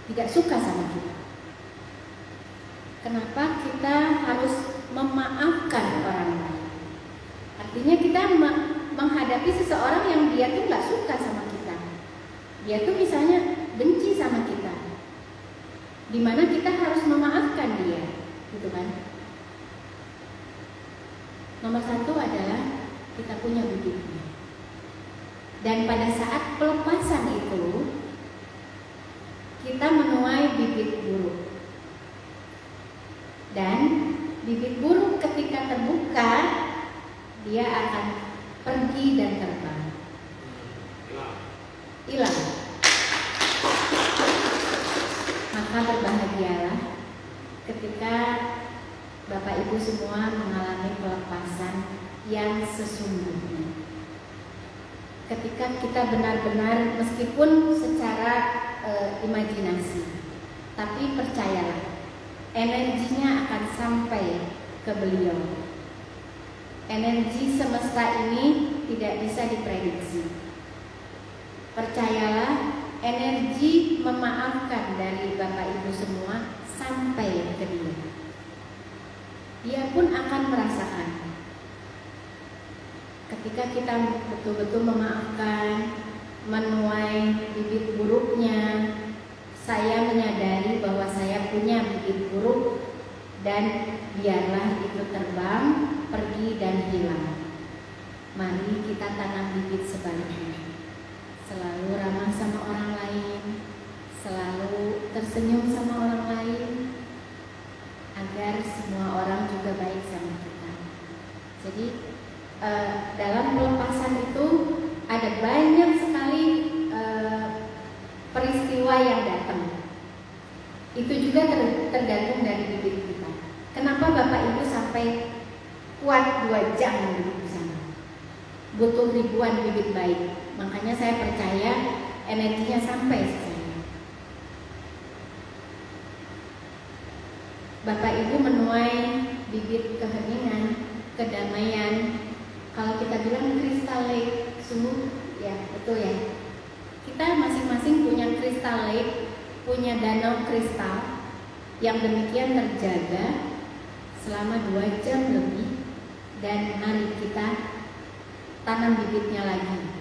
tidak suka sama kita. Kenapa kita harus memaafkan orang lain? Artinya kita menghadapi seseorang yang dia tuh nggak suka sama kita. Dia tuh misalnya benci sama kita. Dimana kita harus memaafkan dia, gitu kan? Nomor 1 adalah kita punya bibitnya. Dan pada saat pelepasan itu, kita menuai bibit buruk. Dan Bibit buruk ketika terbuka, dia akan pergi dan terbang. Hilang. Maka berbahagialah ketika Bapak Ibu semua mengalami pelepasan yang sesungguhnya. Ketika kita benar-benar, meskipun secara imajinasi, tapi percayalah, energinya akan sampai ke beliau. Energi semesta ini tidak bisa diprediksi. Percayalah, energi memaafkan dari Bapak Ibu semua sampai ke dia. Dia pun akan merasakan. Ketika kita betul-betul memaafkan, menuai bibit buruknya, saya menyadari bahwa saya punya bibit buruk dan biarlah itu terbang, pergi dan hilang. Mari kita tanam bibit sebaliknya. Selalu ramah sama orang lain, selalu tersenyum sama orang lain, agar semua orang juga baik sama kita. Jadi dalam pelepasan itu ada banyak sekali peristiwa yang datang. Itu juga tergantung dari bibit kita. Kenapa Bapak Ibu sampai kuat 2 jam di sana? Butuh ribuan bibit baik. Makanya saya percaya energinya sampai sana. Bapak Ibu menuai bibit keheningan, kedamaian. Kalau kita bilang kristal lake, sungguh ya betul ya. Kita masing-masing punya kristal lake, punya danau kristal yang demikian terjaga selama 2 jam lebih. Dan mari kita tanam bibitnya lagi.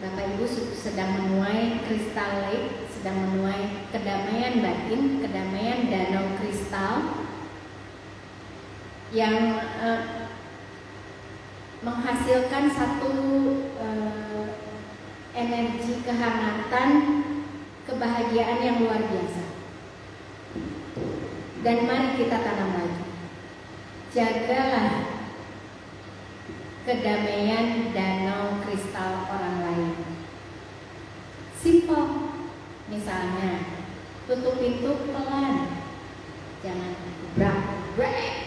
Bapak Ibu sedang menuai kristal lake, sedang menuai kedamaian batin, kedamaian danau kristal yang menghasilkan satu energi kehangatan, kebahagiaan yang luar biasa. Dan mari kita tanam lagi. Jagalah kedamaian danau kristal orang lain. Simple. Misalnya, tutup pintu pelan. Jangan brak-brak.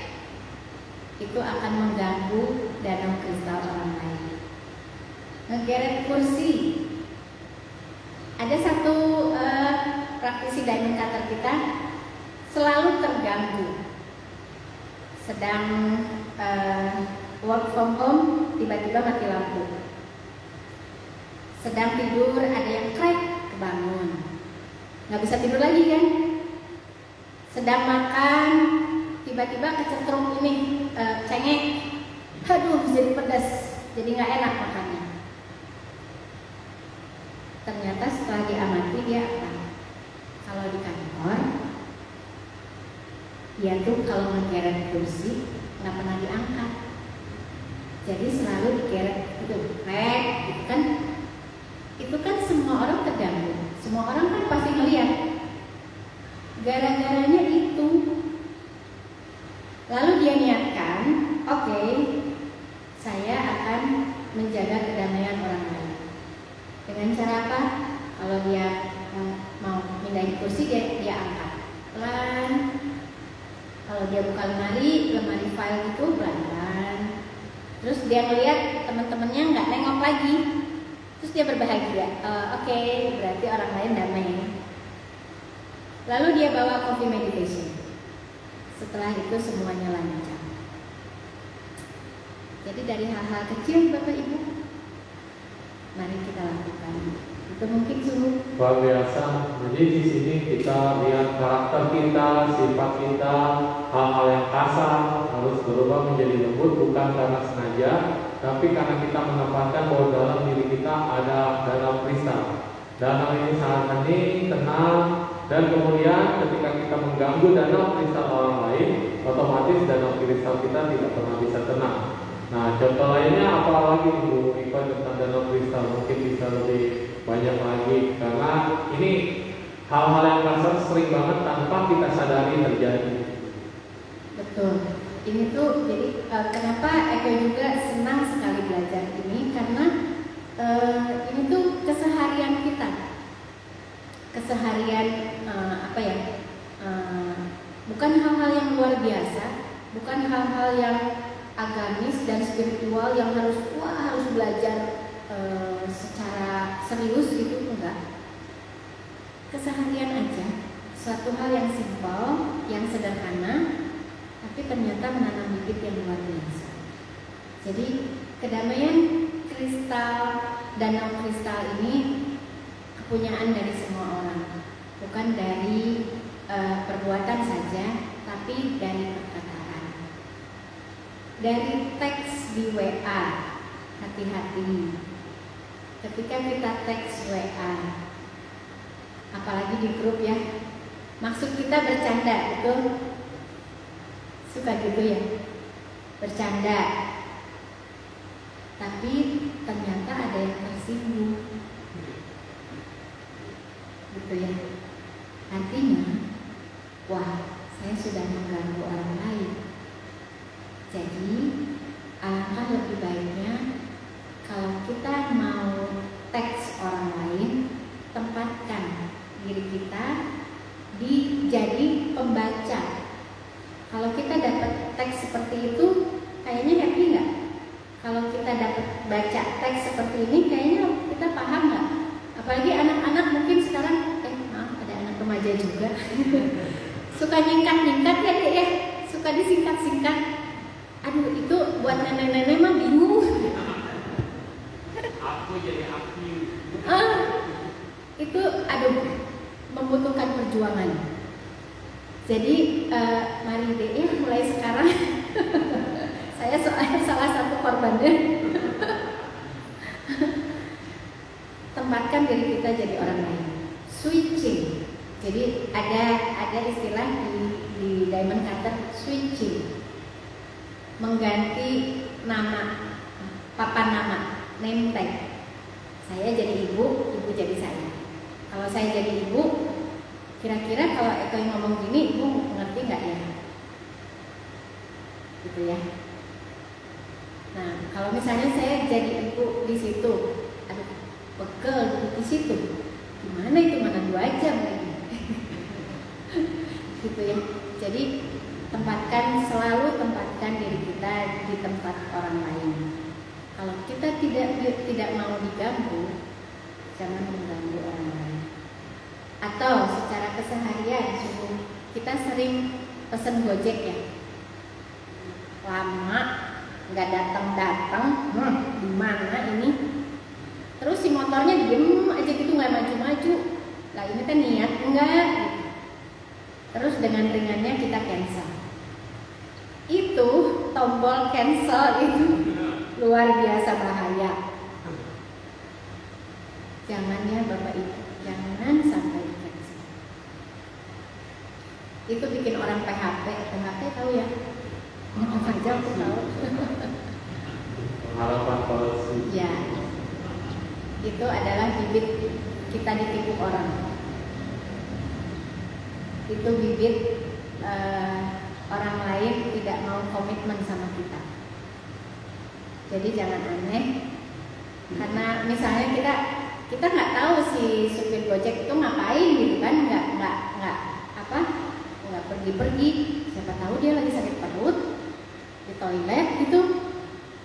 Itu akan mengganggu danau kristal orang lain. Ngegeret kursi. Ada satu praktisi diamond cutter kita selalu terganggu. Sedang work from home, tiba-tiba mati lampu. Sedang tidur, ada yang crack, kebangun. Nggak bisa tidur lagi kan? Sedang makan, tiba-tiba kecentrum ini cengek. Aduh, jadi pedas, jadi nggak enak makannya. Ternyata setelah diamati dia apa? Kalau di kantor, dia tuh kalau menggeret kursi nggak pernah diangkat. Jadi selalu digeret itu, gitu kan? Itu kan semua orang terganggu. Semua orang kan pasti melihat. Gara-garanya itu. Lalu dia niatkan, oke, saya akan menjaga kedamaian orang lain. Dengan cara apa? Kalau dia mau pindahin kursi, dia angkat pelan. Kalau dia buka lemari file itu pelan-pelan. Terus dia melihat teman-temannya nggak nengok lagi. Terus dia berbahagia. Oke, berarti orang lain damai. Lalu dia bawa coffee meditation. Setelah itu semuanya lancar. Jadi dari hal-hal kecil Bapak Ibu, mari kita lakukan. Itu mungkin sungguh luar biasa. Jadi di sini kita lihat karakter kita, sifat kita, hal-hal yang kasar harus berubah menjadi lembut, bukan karena sengaja, tapi karena kita menempatkan bahwa dalam diri kita ada danau kristal. Danau ini sangat hening, tenang, dan kemudian ketika kita mengganggu danau kristal orang lain, otomatis danau kristal kita tidak pernah bisa tenang. Nah, contoh lainnya apalagi Bu Ipa tentang danau kristal, mungkin bisa lebih banyak lagi, karena ini hal-hal yang kasar sering banget tanpa kita sadari terjadi. Betul. Ini tuh jadi kenapa Eko juga senang sekali belajar ini karena ini tuh keseharian kita, keseharian apa ya? Bukan hal-hal yang luar biasa, bukan hal-hal yang agamis dan spiritual yang harus belajar secara serius gitu, enggak. Keseharian aja, suatu hal yang simpel, yang sederhana, tapi ternyata menanam bibit yang luar biasa. Jadi kedamaian kristal, danau kristal ini kepunyaan dari semua orang, bukan dari perbuatan saja, tapi dari perkataan. Dari teks di WA, hati-hati. Ketika kita teks WA, apalagi di grup ya, maksud kita bercanda, betul? Suka gitu ya, bercanda. Tapi ternyata ada yang tersinggung, gitu ya. Artinya, wah, saya sudah mengganggu orang lain. Jadi, alangkah lebih baiknya kalau kita mau teks orang lain, tempatkan diri kita jadi pembaca. Kalau kita dapat teks seperti itu, kayaknya happy nggak? Kalau kita dapat baca teks seperti ini, kayaknya kita paham nggak? Apalagi anak-anak mungkin sekarang, maaf ada anak remaja juga, suka nyingkat-nyingkat ya Dek ya, suka disingkat-singkat. Aduh, itu buat nenek-nenek mah bingung. Aku jadi api. Itu aduh, membutuhkan perjuangan. Jadi mari deh ya, mulai sekarang saya soalnya salah satu korbannya. Tempatkan diri kita jadi orang lain. Switching. Jadi ada istilah di Diamond Cutter, switching. Mengganti nama, papan nama, name tag. Saya jadi ibu, ibu jadi saya. Kalau saya jadi ibu, kira-kira kalau Eko yang ngomong gini, ibu ngerti nggak ya? Gitu ya. Nah, kalau misalnya saya jadi ibu di situ, aduh, pegel di situ, gimana itu, mana 2 jam lagi? Gitu ya. Jadi selalu tempatkan diri kita di tempat orang lain. Kalau kita tidak mau diganggu, jangan mengganggu orang lain. Atau secara keseharian, kita sering pesen Gojek ya, lama nggak datang, di mana ini? Terus si motornya diem aja gitu, nggak maju-maju. Lah ini kan niat enggak? Gitu. Terus dengan ringannya kita cancel. Itu tombol cancel itu luar biasa bahaya. Jangan ya Bapak Ibu, jangan sampai cancel. Itu bikin orang PHP tahu ya? Apa aja aku tahu. Harapan palsu. Ya, itu adalah bibit kita ditipu orang. Itu bibit orang lain tidak mau komitmen sama kita. Jadi jangan aneh, karena misalnya kita nggak tahu si supir Gojek itu ngapain gitu kan, nggak pergi-pergi. Siapa tahu dia lagi sakit perut di toilet gitu,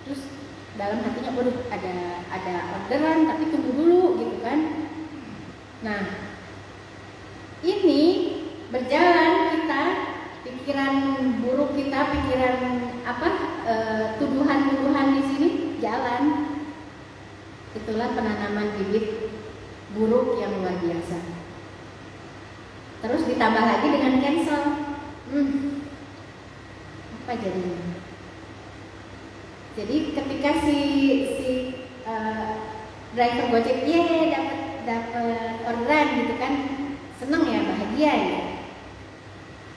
terus dalam hatinya, waduh ada orderan tapi tunggu dulu gitu kan. Nah, ini berjalan kita, pikiran buruk kita, pikiran tuduhan-tuduhan di sini jalan. Itulah penanaman bibit buruk yang luar biasa. Terus ditambah lagi dengan cancel. Apa jadinya? Jadi ketika si driver Gojek dapat orderan gitu kan, seneng ya, bahagia ya.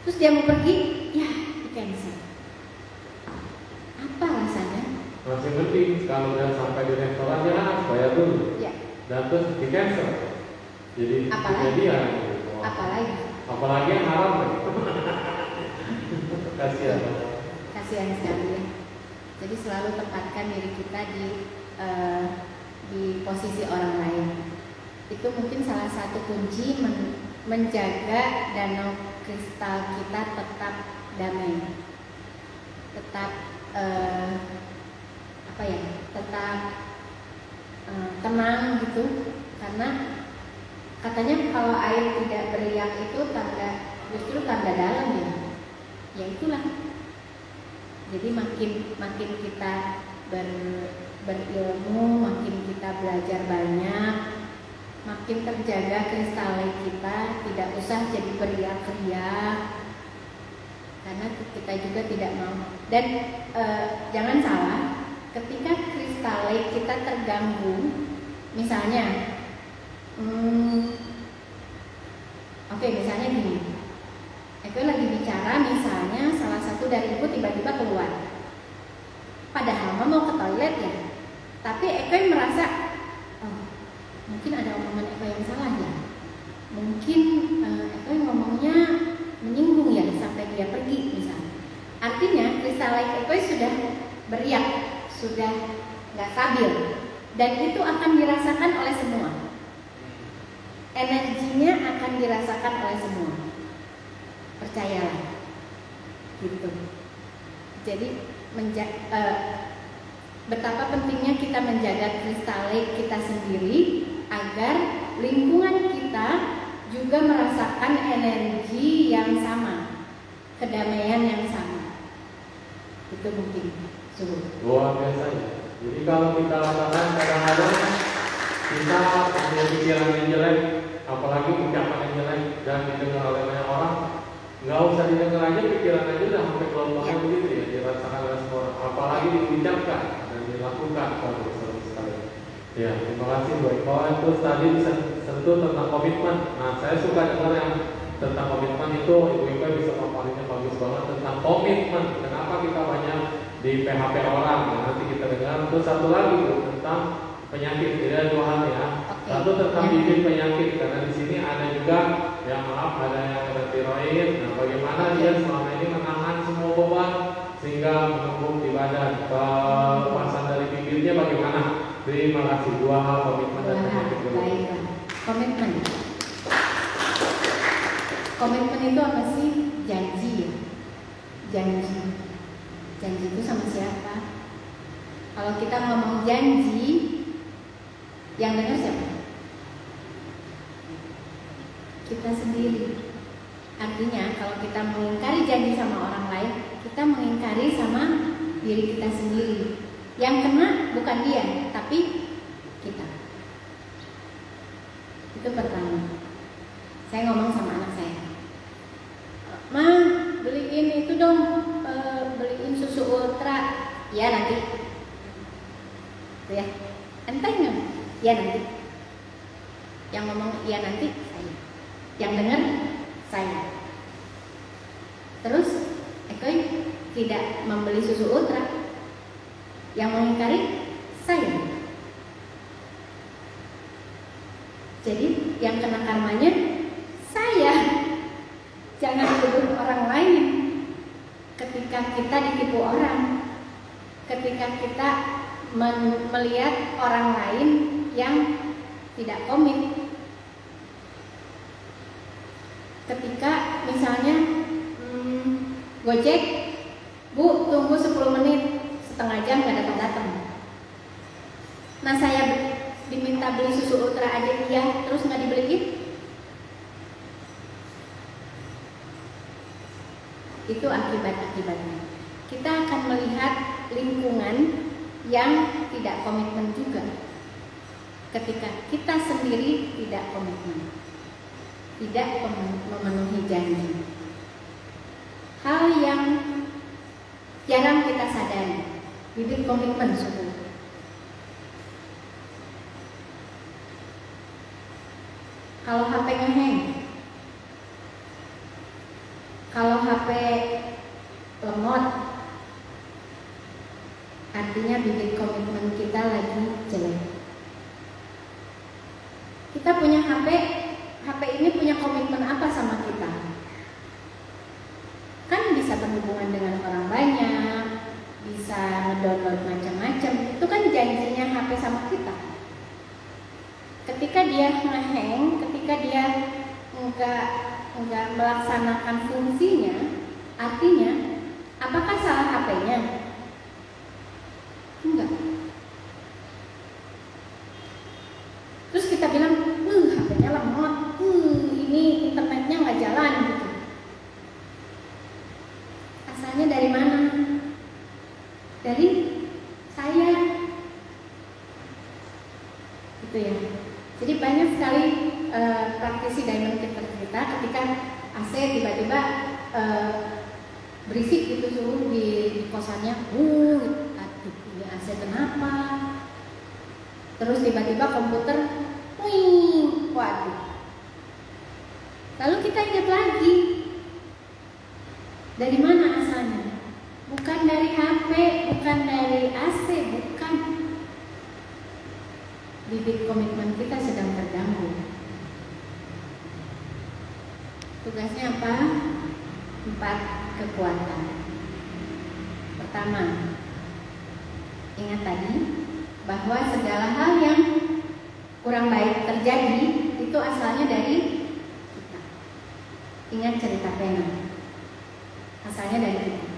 Terus dia mau pergi, ya di cancel. Apa rasanya? Masih penting kalau udah sampai di restoran dia harus bayar dulu. Ya. Dan terus di cancel. Jadi Apalagi? dia. Apalagi? Apalagi yang haram. Kasihan. Kasihan sekali ya. Jadi selalu tempatkan diri kita di posisi orang lain. Itu mungkin salah satu kunci menjaga danau kristal kita tetap damai, tetap tetap tenang gitu. Karena katanya kalau air tidak beriak itu justru tanda dalam ya. Ya itulah. Jadi makin kita berilmu, makin kita belajar banyak, makin terjaga kristal kita, tidak usah jadi beriak-riak. Karena kita juga tidak mau. Dan jangan salah, ketika kristal kita terganggu, misalnya, misalnya gini, Eko lagi bicara, misalnya salah satu dari ibu tiba-tiba keluar, padahal mau ke toilet ya, tapi Eko merasa, mungkin ada omongan Eko yang salah ya, mungkin Eko ngomongnya menyinggung ya sampai dia pergi misalnya. Artinya kristal Eko sudah beriak, sudah nggak stabil, dan itu akan dirasakan oleh semua. Energinya akan dirasakan oleh semua. Percayalah, gitu. Jadi betapa pentingnya kita menjaga kristal kita sendiri agar lingkungan kita juga merasakan energi yang sama, kedamaian yang sama. Itu mungkin luar biasa ya. Jadi kalau kita katakan kadang-kadang kita punya pikiran yang jelek, apalagi ucapan yang jelek dan didengar oleh banyak orang, nggak usah didengar aja, pikiran aja udah sampai kelompoknya begitu ya, dirasakan oleh semua orang, apalagi diucapkan dan dilakukan. Kalau seru sekali. Ya, terima kasih Bu Eko. Terus tadi bisa sentuh tentang komitmen. Nah, saya suka dengar yang tentang komitmen itu, Ibu Eko bisa paparinnya bagus banget tentang komitmen. Kenapa kita banyak di PHP orang? Nah, nanti kita dengar. Terus satu lagi Bu, tentang penyakit. Jadi ada dua hal ya. Satu tentang bibit penyakit, karena di sini ada juga yang ada yang ada tiroid. Nah, bagaimana dia selama ini menahan semua beban sehingga menumpuk di badan. Kelepasan dari bibitnya bagaimana? Terima kasih. Dua hal, komitmen dan penyakit. Baiklah. Komitmen. Komitmen itu apa sih? Janji ya. Janji. Janji itu sama siapa? Kalau kita ngomong janji, yang dengar siapa? Kita sendiri. Artinya kalau kita mengingkari janji sama orang lain, kita mengingkari sama diri kita sendiri. Yang kena bukan dia, tapi kita. Itu pertama. Saya ngomong sama anak saya, "Ma, beliin itu dong, beliin susu ultra." Ya nanti. Tuh ya. Entah nggak? Ya nanti. Yang ngomong ya nanti saya. Yang dengar saya. Terus Eko tidak membeli susu ultra. Yang mengingkari saya. Jadi yang kena karmanya saya. Jangan tuduh orang lain. Ketika kita ditipu orang, ketika kita melihat orang lain yang tidak komit. Ketika misalnya Gojek, Bu tunggu 10 menit, setengah jam gak datang-datang. Nah saya diminta beli susu ultra aja iya, terus gak dibeliin. Itu akibat-akibatnya. Kita akan melihat lingkungan yang tidak komitmen juga. Ketika kita sendiri tidak komitmen, tidak memenuhi janji. Hal yang jarang kita sadari, bibit komitmen suku. Kalau HP ngeheng, kalau HP lemot, artinya bibit komitmen kita lagi jelek. Kita punya HP ini punya komitmen apa sama kita? Kan bisa bisa berhubungan dengan orang banyak, bisa ngedownload macam-macam. Itu kan janjinya HP sama kita. Ketika dia ngehang, ketika dia enggak melaksanakan fungsinya, artinya apakah salah HP-nya? Enggak. Terus kita bilang, HP-nya lemot, ini internetnya nggak jalan gitu. Asalnya dari mana? Dari saya. Gitu ya. Jadi banyak sekali praktisi diamond kita ketika AC tiba-tiba berisik gitu suhu di kosannya. Aduh, ini AC kenapa? Terus tiba-tiba komputer, waduh. Lalu kita ingat lagi, dari mana asalnya? Bukan dari HP, bukan dari AC, bukan. Bibit komitmen kita sedang terganggu. Tugasnya apa? 4 kekuatan. Pertama, ingat tadi bahwa segala hal yang kurang baik terjadi itu asalnya dari kita. Ingat cerita pena, asalnya dari kita.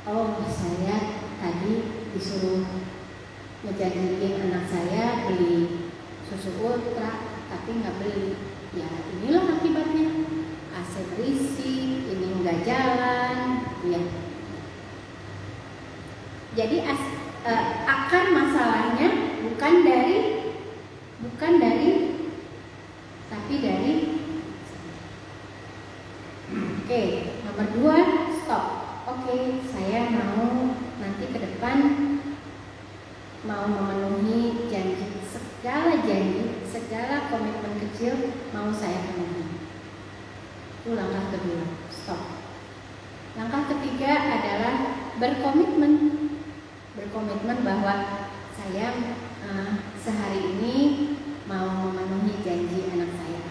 Oh, saya tadi disuruh ngejadiin anak saya beli susu ultra, tapi nggak beli. Ya inilah akibatnya. AC berisik, ini nggak jalan, ya. Jadi akar masalahnya bukan dari tapi dari. Oke, nomor 2, stop. Oke, saya mau nanti ke depan mau memenuhi segala komitmen kecil mau saya penuhi. Itu langkah kedua, stop. Langkah ketiga adalah berkomitmen bahwa saya sehari ini mau memenuhi janji anak saya.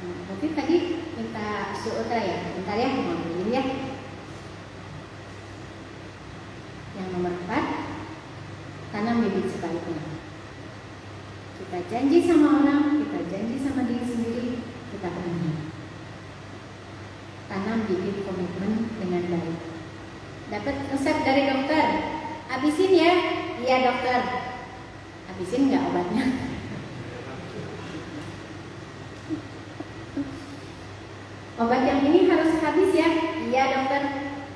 Mungkin tadi minta sutra ya, bentar ya, mau beli ya. Yang nomor 4, tanam bibit sebaliknya. Kita janji sama orang, kita janji sama diri sendiri, kita penuhi. Tanam bibit komitmen dengan baik. Dapat resep dari dokter, habisin ya. Iya dokter, habisin nggak obatnya? Obat yang ini harus habis ya. Iya dokter,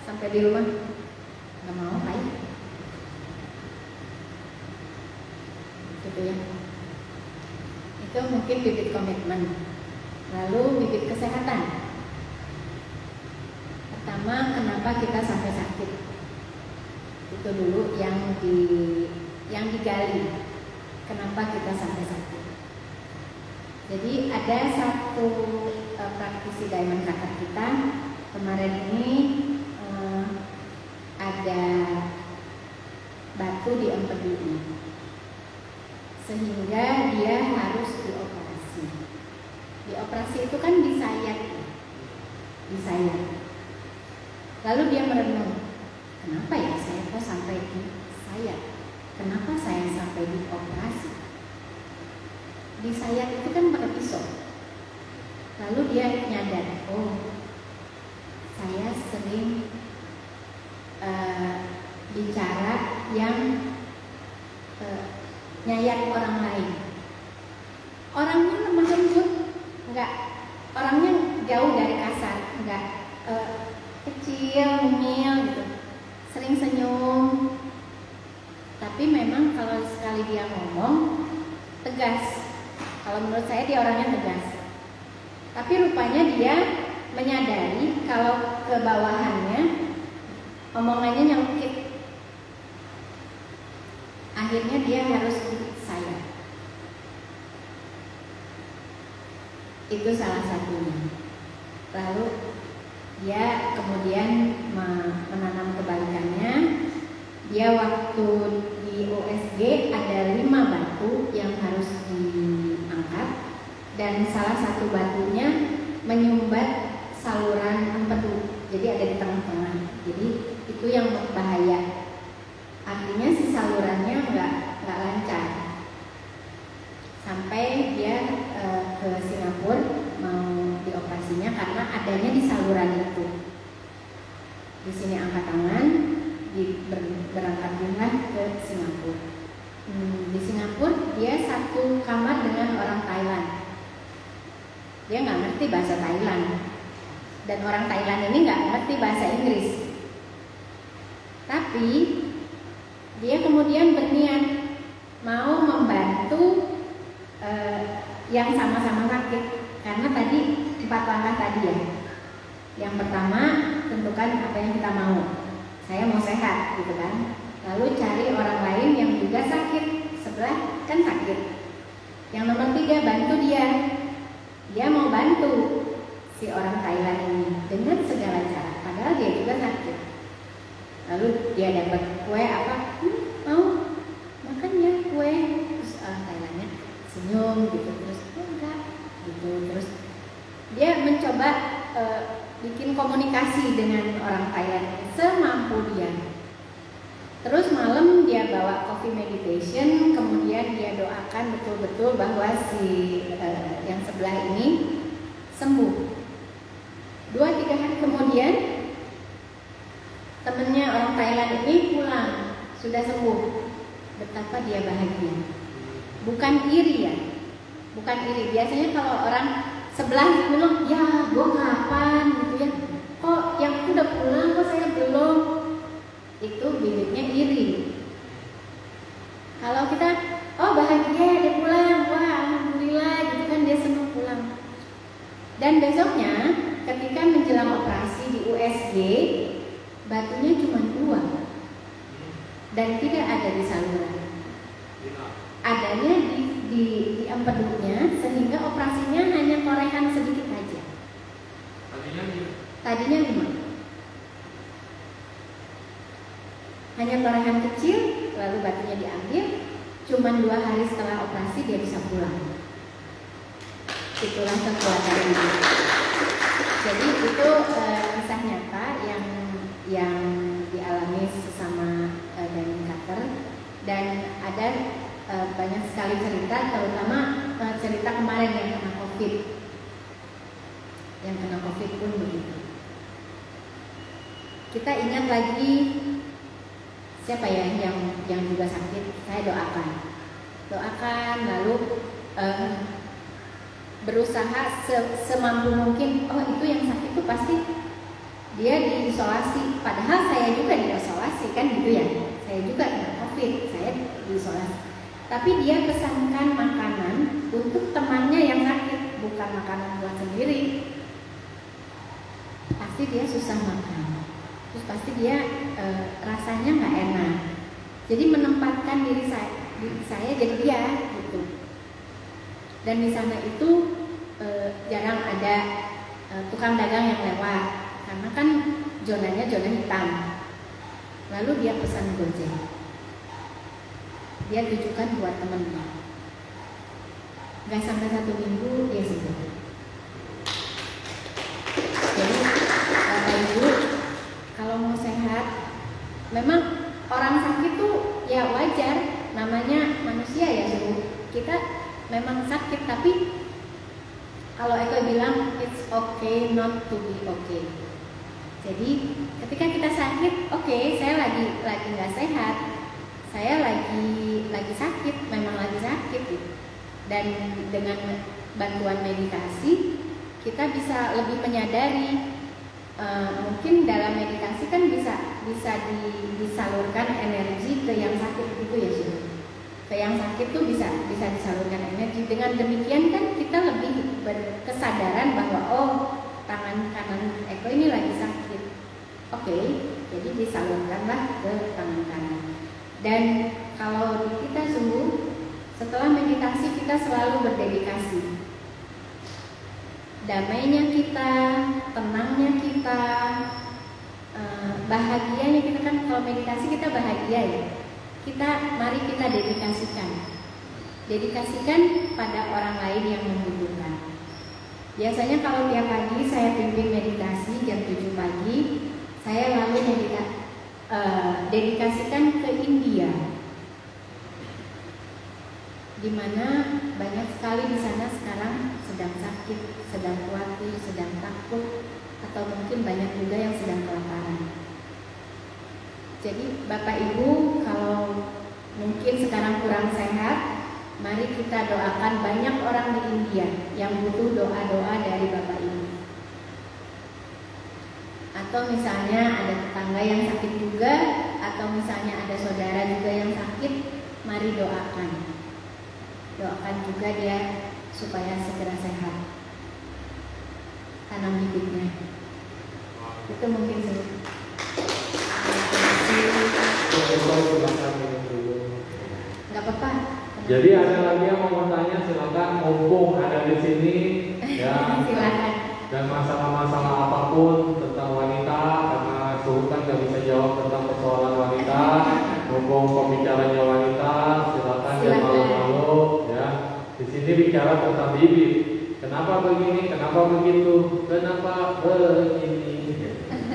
sampai di rumah nggak mau baik. Gitu ya. Itu mungkin bibit komitmen. Lalu bibit kesehatan. Pertama, kenapa kita sampai sakit? Itu dulu yang digali. Kenapa kita sampai sakit? Jadi ada satu praktisi diamond cutter kita kemarin ini ada batu di empedunya, sehingga dia harus dioperasi. Dioperasi itu kan disayat. Lalu dia merenung, kenapa ya saya kok sampai disayat? Kenapa saya sampai dioperasi? Disayat itu kan pakai pisau. Lalu dia nyadar, oh saya sering bicara yang nyayat orang lain. Orangnya lemah lembut, enggak. Orangnya jauh dari kasar, enggak. Kecil, mungil gitu. Sering senyum. Tapi memang kalau sekali dia ngomong tegas. Kalau menurut saya dia orangnya tegas. Tapi rupanya dia menyadari kalau ke bawahannya omongannya nyelkit. Akhirnya dia harus disayat. Itu salah satunya. Lalu dia kemudian menanam kebalikannya. Dia waktu di OSG ada 5 batu yang harus diangkat, dan salah satu batunya menyumbat saluran empedu, jadi ada di tengah-tengah. Jadi itu yang bahaya. Artinya si salurannya nggak lancar. Sampai dia ke Singapura mau dioperasinya karena adanya di saluran itu. Di sini angkat tangan, berangkatlah ke Singapura. Di Singapura dia satu kamar dengan orang Thailand. Dia nggak ngerti bahasa Thailand, dan orang Thailand ini nggak ngerti bahasa Inggris. Tapi dia kemudian berniat mau membantu yang sama-sama sakit, karena tadi 4 langkah tadi ya. Yang pertama, tentukan apa yang kita mau. Saya mau sehat, gitu kan. Lalu cari orang lain yang juga sakit, sebelah kan sakit. Yang nomor 3, bantu dia. Dia mau bantu si orang Thailand ini dengan segala cara, padahal dia juga sakit. Lalu dia dapat kue apa? Mau makan ya kue? Terus Thailandnya senyum gitu, terus enggak gitu. Terus dia mencoba bikin komunikasi dengan orang Thailand semampu dia. Terus malam dia bawa coffee meditation, kemudian dia doakan betul-betul bahwa si yang sebelah ini sembuh. 2-3 hari kemudian temennya orang Thailand ini pulang, sudah sembuh. Betapa dia bahagia. Bukan iri ya, bukan iri. Biasanya kalau orang sebelah bilang, ya gue kapan gitu ya, kok yang udah pulang kok saya belum, itu bibitnya iri. Kalau kita, oh bahagia dia pulang, wah alhamdulillah gitu kan, dia senang pulang. Dan besoknya ketika menjelang operasi di USG, batunya cuma 2 dan tidak ada di saluran, adanya di empedunya, sehingga operasinya hanya korekan sedikit aja. Tadinya 5. Hanya torehan kecil, lalu batunya diambil. Cuman 2 hari setelah operasi dia bisa pulang. Itulah kekuatan ini. Jadi itu kisah nyata yang dialami sesama Diamond Cutter, dan ada banyak sekali cerita, terutama cerita kemarin yang kena COVID. Yang kena COVID pun begitu. Kita ingat lagi siapa ya yang juga sakit, saya doakan lalu berusaha semampu mungkin. Oh itu yang sakit itu pasti dia diisolasi, padahal saya juga diisolasi kan gitu ya, saya juga kena COVID, saya diisolasi. Tapi dia pesankan makanan untuk temannya yang sakit, bukan makanan buat sendiri. Pasti dia susah makan, terus pasti dia rasanya nggak enak. Jadi menempatkan diri saya jadi dia gitu. Dan di sana itu jarang ada tukang dagang yang lewat, karena kan zonanya zona hitam. Lalu dia pesan Gojek, dia tujukan buat temennya. Gak sampai 1 minggu dia sembuh. Jadi Bapak Ibu, kalau mau sehat, memang orang sakit tuh ya wajar, namanya manusia ya suruh. Kita memang sakit, tapi kalau Eko bilang it's okay not to be okay. Jadi ketika kita sakit, oke, saya lagi nggak sehat, saya lagi sakit, memang lagi sakit gitu. Dan dengan bantuan meditasi kita bisa lebih menyadari. Mungkin dalam meditasi kan bisa disalurkan energi ke yang sakit gitu ya sih. Ke yang sakit tuh bisa disalurkan energi. Dengan demikian kan kita lebih berkesadaran bahwa oh, tangan kanan Eko ini lagi sakit. Oke, jadi disalurkanlah ke tangan kanan. Dan kalau kita sungguh, setelah meditasi kita selalu berdedikasi. Damainya kita, tenangnya kita, bahagianya kita, kan kalau meditasi kita bahagia ya. Mari kita dedikasikan pada orang lain yang membutuhkan. Biasanya kalau tiap pagi saya pimpin meditasi jam 7 pagi, saya lalu dedikasikan ke India, di mana banyak sekali di sana sekarang sedang sakit, sedang khawatir, sedang takut, atau mungkin banyak juga yang sedang kelaparan. Jadi Bapak Ibu, kalau mungkin sekarang kurang sehat, mari kita doakan banyak orang di India yang butuh doa-doa dari Bapak Ibu. Atau misalnya ada tetangga yang sakit juga, atau misalnya ada saudara juga yang sakit, mari doakan. Doakan juga dia supaya segera sehat. Tanam bibitnya. Itu mungkin sedikit. Nggak apa-apa. Jadi ada lagi yang mau bertanya, silakan, mumpung ada di sini ya. Silakan. Dan masalah-masalah apapun tentang wanita, karena Sultan nggak bisa jawab tentang persoalan wanita, mumpung pembicaranya wanita, silakan jangan malu-malu ya. Di sini bicara tentang bibit. Kenapa begini? Kenapa begitu? Kenapa begini?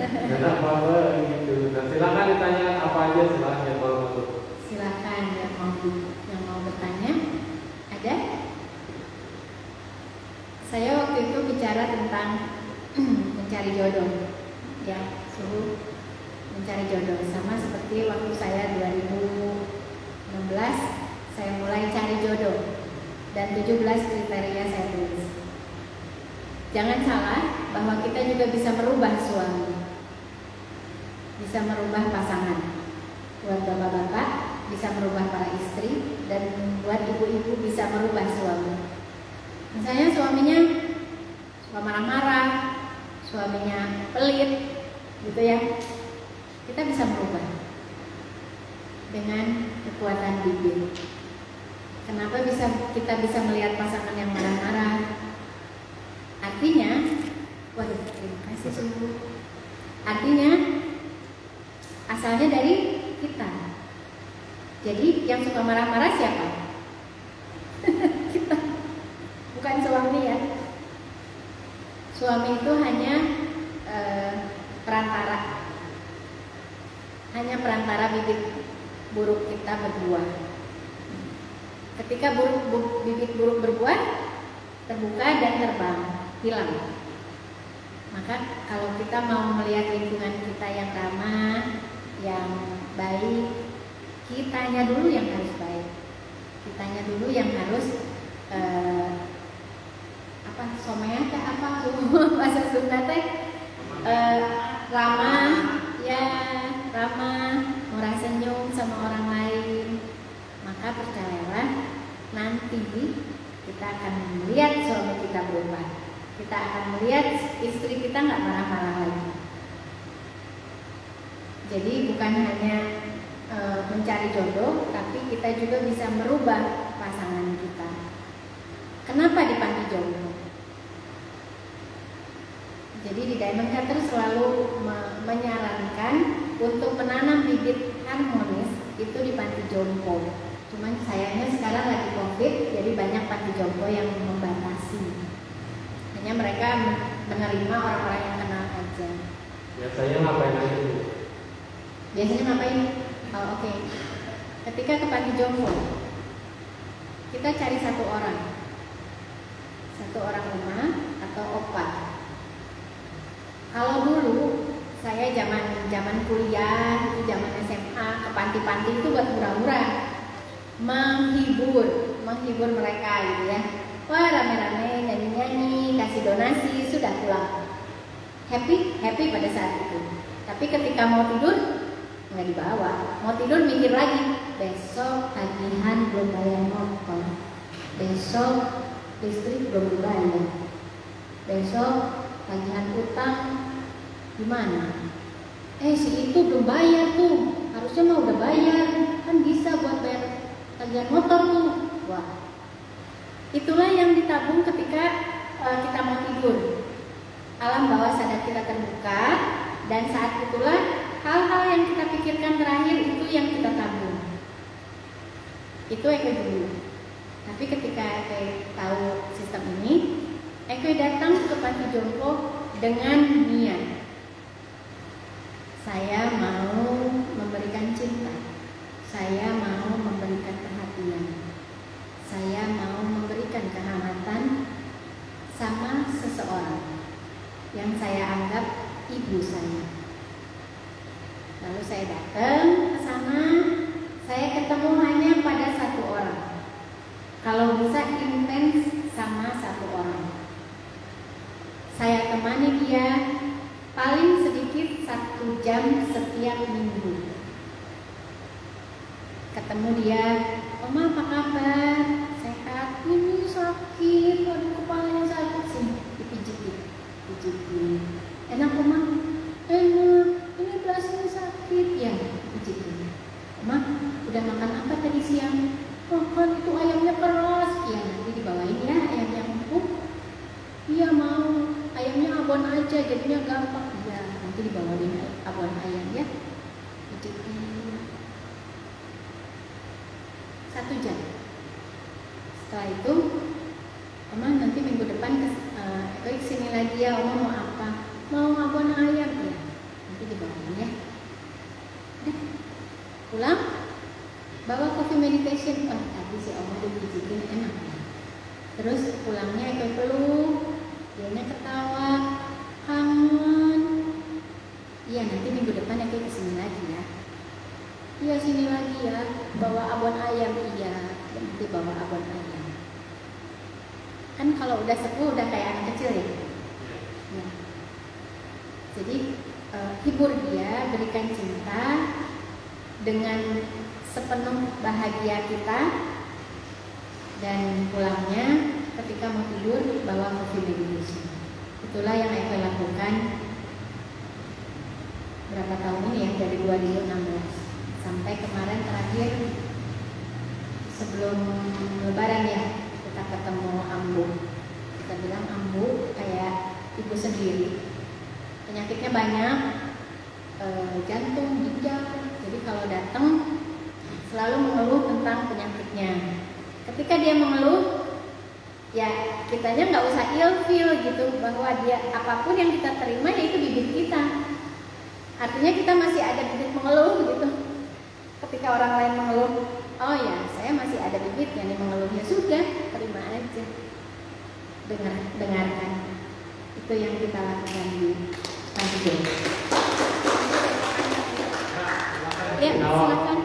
Kenapa begitu? Nah, silakan ditanya apa aja, silakan jangan malu-malu. Silakan yang mau bertanya. Ada? Saya waktu itu bicara tentang mencari jodoh, ya, suruh mencari jodoh, sama seperti waktu saya 2016 saya mulai cari jodoh dan 17 kriteria saya tulis. Jangan salah bahwa kita juga bisa merubah suami, bisa merubah pasangan. Buat bapak-bapak bisa merubah para istri, dan buat ibu-ibu bisa merubah suami. Misalnya suaminya suka marah-marah, suaminya pelit, gitu ya. Kita bisa merubah dengan kekuatan bibir. Kenapa kita bisa melihat pasangan yang marah-marah? Artinya, waduh, terima kasih sungguh. Artinya asalnya dari kita. Jadi yang suka marah-marah siapa? Kita. Bukan suami ya. Suami itu hanya perantara. Hanya perantara bibit buruk kita berdua. Ketika bibit buruk berbuah, terbuka dan terbang, hilang. Maka kalau kita mau melihat lingkungan kita yang ramah, yang baik, kitanya dulu yang harus baik. Kitanya dulu yang harus somea teh apa bahasa Sunda teh ramah, ya, ramah, murah senyum sama orang lain. Maka percayalah, nanti kita akan melihat suami kita berubah. Kita akan melihat istri kita nggak marah-marah lagi. Jadi bukan hanya mencari jodoh, tapi kita juga bisa merubah pasangan kita. Kenapa di panti jompo? Jadi di Diamond Cutter selalu menyarankan untuk menanam bibit harmonis itu di panti jompo. Cuman sayangnya sekarang lagi COVID, jadi banyak panti jompo yang membatasi. Hanya mereka menerima orang-orang yang kenal aja. Biasanya ngapain aja itu? Biasanya ngapain? Oh, oke. Ketika ke panti jompo, kita cari satu orang rumah atau opa. Kalau dulu saya zaman kuliah, zaman SMA, ke panti-panti itu buat murah-murah, menghibur mereka gitu ya. Wah, rame-rame, nyanyi-nyanyi, kasih donasi, sudah pulang. Happy pada saat itu. Tapi ketika mau tidur nggak dibawa. Mau tidur mikir lagi, besok tagihan belum bayar motor, besok listrik belum dibayar, besok tagihan utang gimana? Si itu belum bayar tuh, harusnya mah udah bayar, kan bisa buat bayar tagihan motor tuh. Wah, itulah yang ditabung ketika kita mau tidur. Alam bawah sadar kita terbuka, dan saat itulah hal-hal yang kita pikirkan terakhir itu yang kita tabung. Itu yang kedua. Tapi ketika tahu sistem ini, Eko datang ke panti jompo dengan niat, saya mau memberikan cinta, saya mau memberikan perhatian, saya mau memberikan kehangatan sama seseorang yang saya anggap ibu saya. Lalu saya datang ke sana, saya ketemu hanya pada satu orang. Kalau bisa intens sama satu orang. Saya temani dia paling sedikit 1 jam setiap minggu. Ketemu dia, Oma apa kabar? Sehat? Ini sakit, waduh kepalanya sakit sih. Dipijitin. Enak Oma? Enak. Ini belasnya sakit ya. Dipijitin. Oma, udah makan apa tadi siang? Makan itu ayamnya keras. Iya nanti dibawain ya ayamnya empuk. Iya mau. Ayamnya abon aja jadinya gampang. Ya nanti dibawain abon ayam ya. Dipijitin. 1 jam. Setelah itu, Oma nanti minggu depan ke sini lagi ya. Oma mau apa? Mau abon ayam ya. Nanti dibawain ya. Udah. Pulang, bawa coffee meditation. Oh tadi si Oma udah dipijitin enak. Terus pulangnya Eko peluk, dianya ketawa, kangen. Iya nanti minggu depan Eko kesini lagi ya. Iya sini lagi ya, bawa abon ayam. Iya nanti bawa abon ayam. Kan kalau udah sepuh udah kayak anak kecil ya. Ya. Jadi hibur dia, berikan cinta dengan sepenuh bahagia kita. Dan pulangnya ketika mau tidur bawa coffee meditation. Itulah yang Eko lakukan berapa tahun ini ya, dari 2016 sampai kemarin terakhir sebelum lebaran ya, kita ketemu Ambu. Kita bilang Ambu kayak ibu sendiri, penyakitnya banyak, jantung, ginjal. Jadi kalau datang selalu mengeluh tentang penyakitnya. Ketika dia mengeluh, ya kitanya nggak usah ilfeel gitu, bahwa dia apapun yang kita terima ya itu bibit kita. Artinya kita masih ada bibit mengeluh gitu. Ketika orang lain mengeluh, oh ya saya masih ada bibitnya nih mengeluhnya, sudah terima aja, dengarkan. Itu yang kita lakukan di panti. Ya silakan.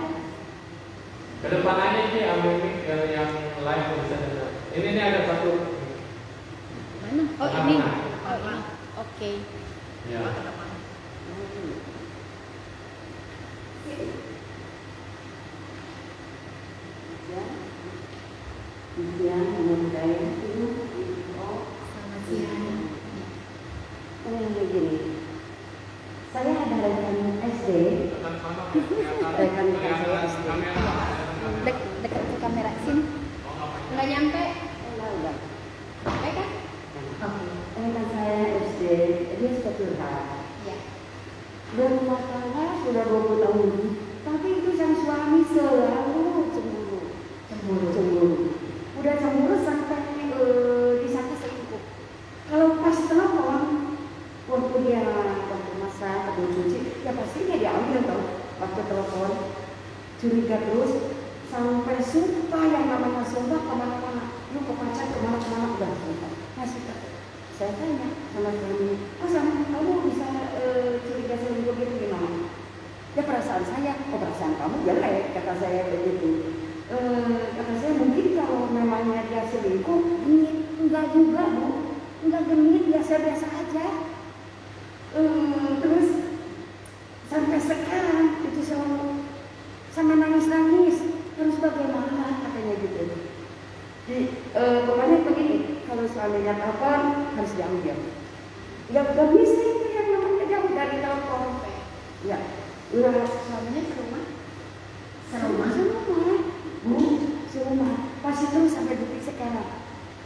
Kedepannya ini ambil mic yang live bisa dengar. Ini ada satu. Mana? Oh ini. Oh ini. Oke. Ya. Selamat siang. Begini, saya ada rekan SD, rekan SD. Dekat ke kamera sini. Nggak nyampe. Enggak. Sampai kan? Rekan saya SD, dia suka curhat. Iya. Berumah tangga sudah 20 tahun, tapi itu sang suami selalu cemburu. Udah cemburu sampai disangka selingkuh. Kalau pas telepon, waktu masak atau cuci, ya pastinya diambil dong. Waktu telepon, curiga terus, sampai sumpah, yang namanya sumpah kemana-mana. Lu ke pacar kemana-mana udah sumpah. Masih tak. Saya tanya sama suami, oh sama kamu bisa curiga selingkuh gitu gimana? Ya perasaan saya, oh perasaan kamu jelek, kata saya begitu. Kata saya mungkin kalau memangnya dia selingkuh, enggak juga Bu, enggak genit, biasa-biasa aja. Terus sampai sekarang itu selalu sampai nangis-nangis, terus bagaimana katanya gitu. Jadi pokoknya begini, kalau suaminya telepon harus diambil. Nggak bisa itu yang namanya jauh dari telepon. Ya, udah Suaminya serumah? serumah, Bu, serumah. Pas itu sampai detik sekarang,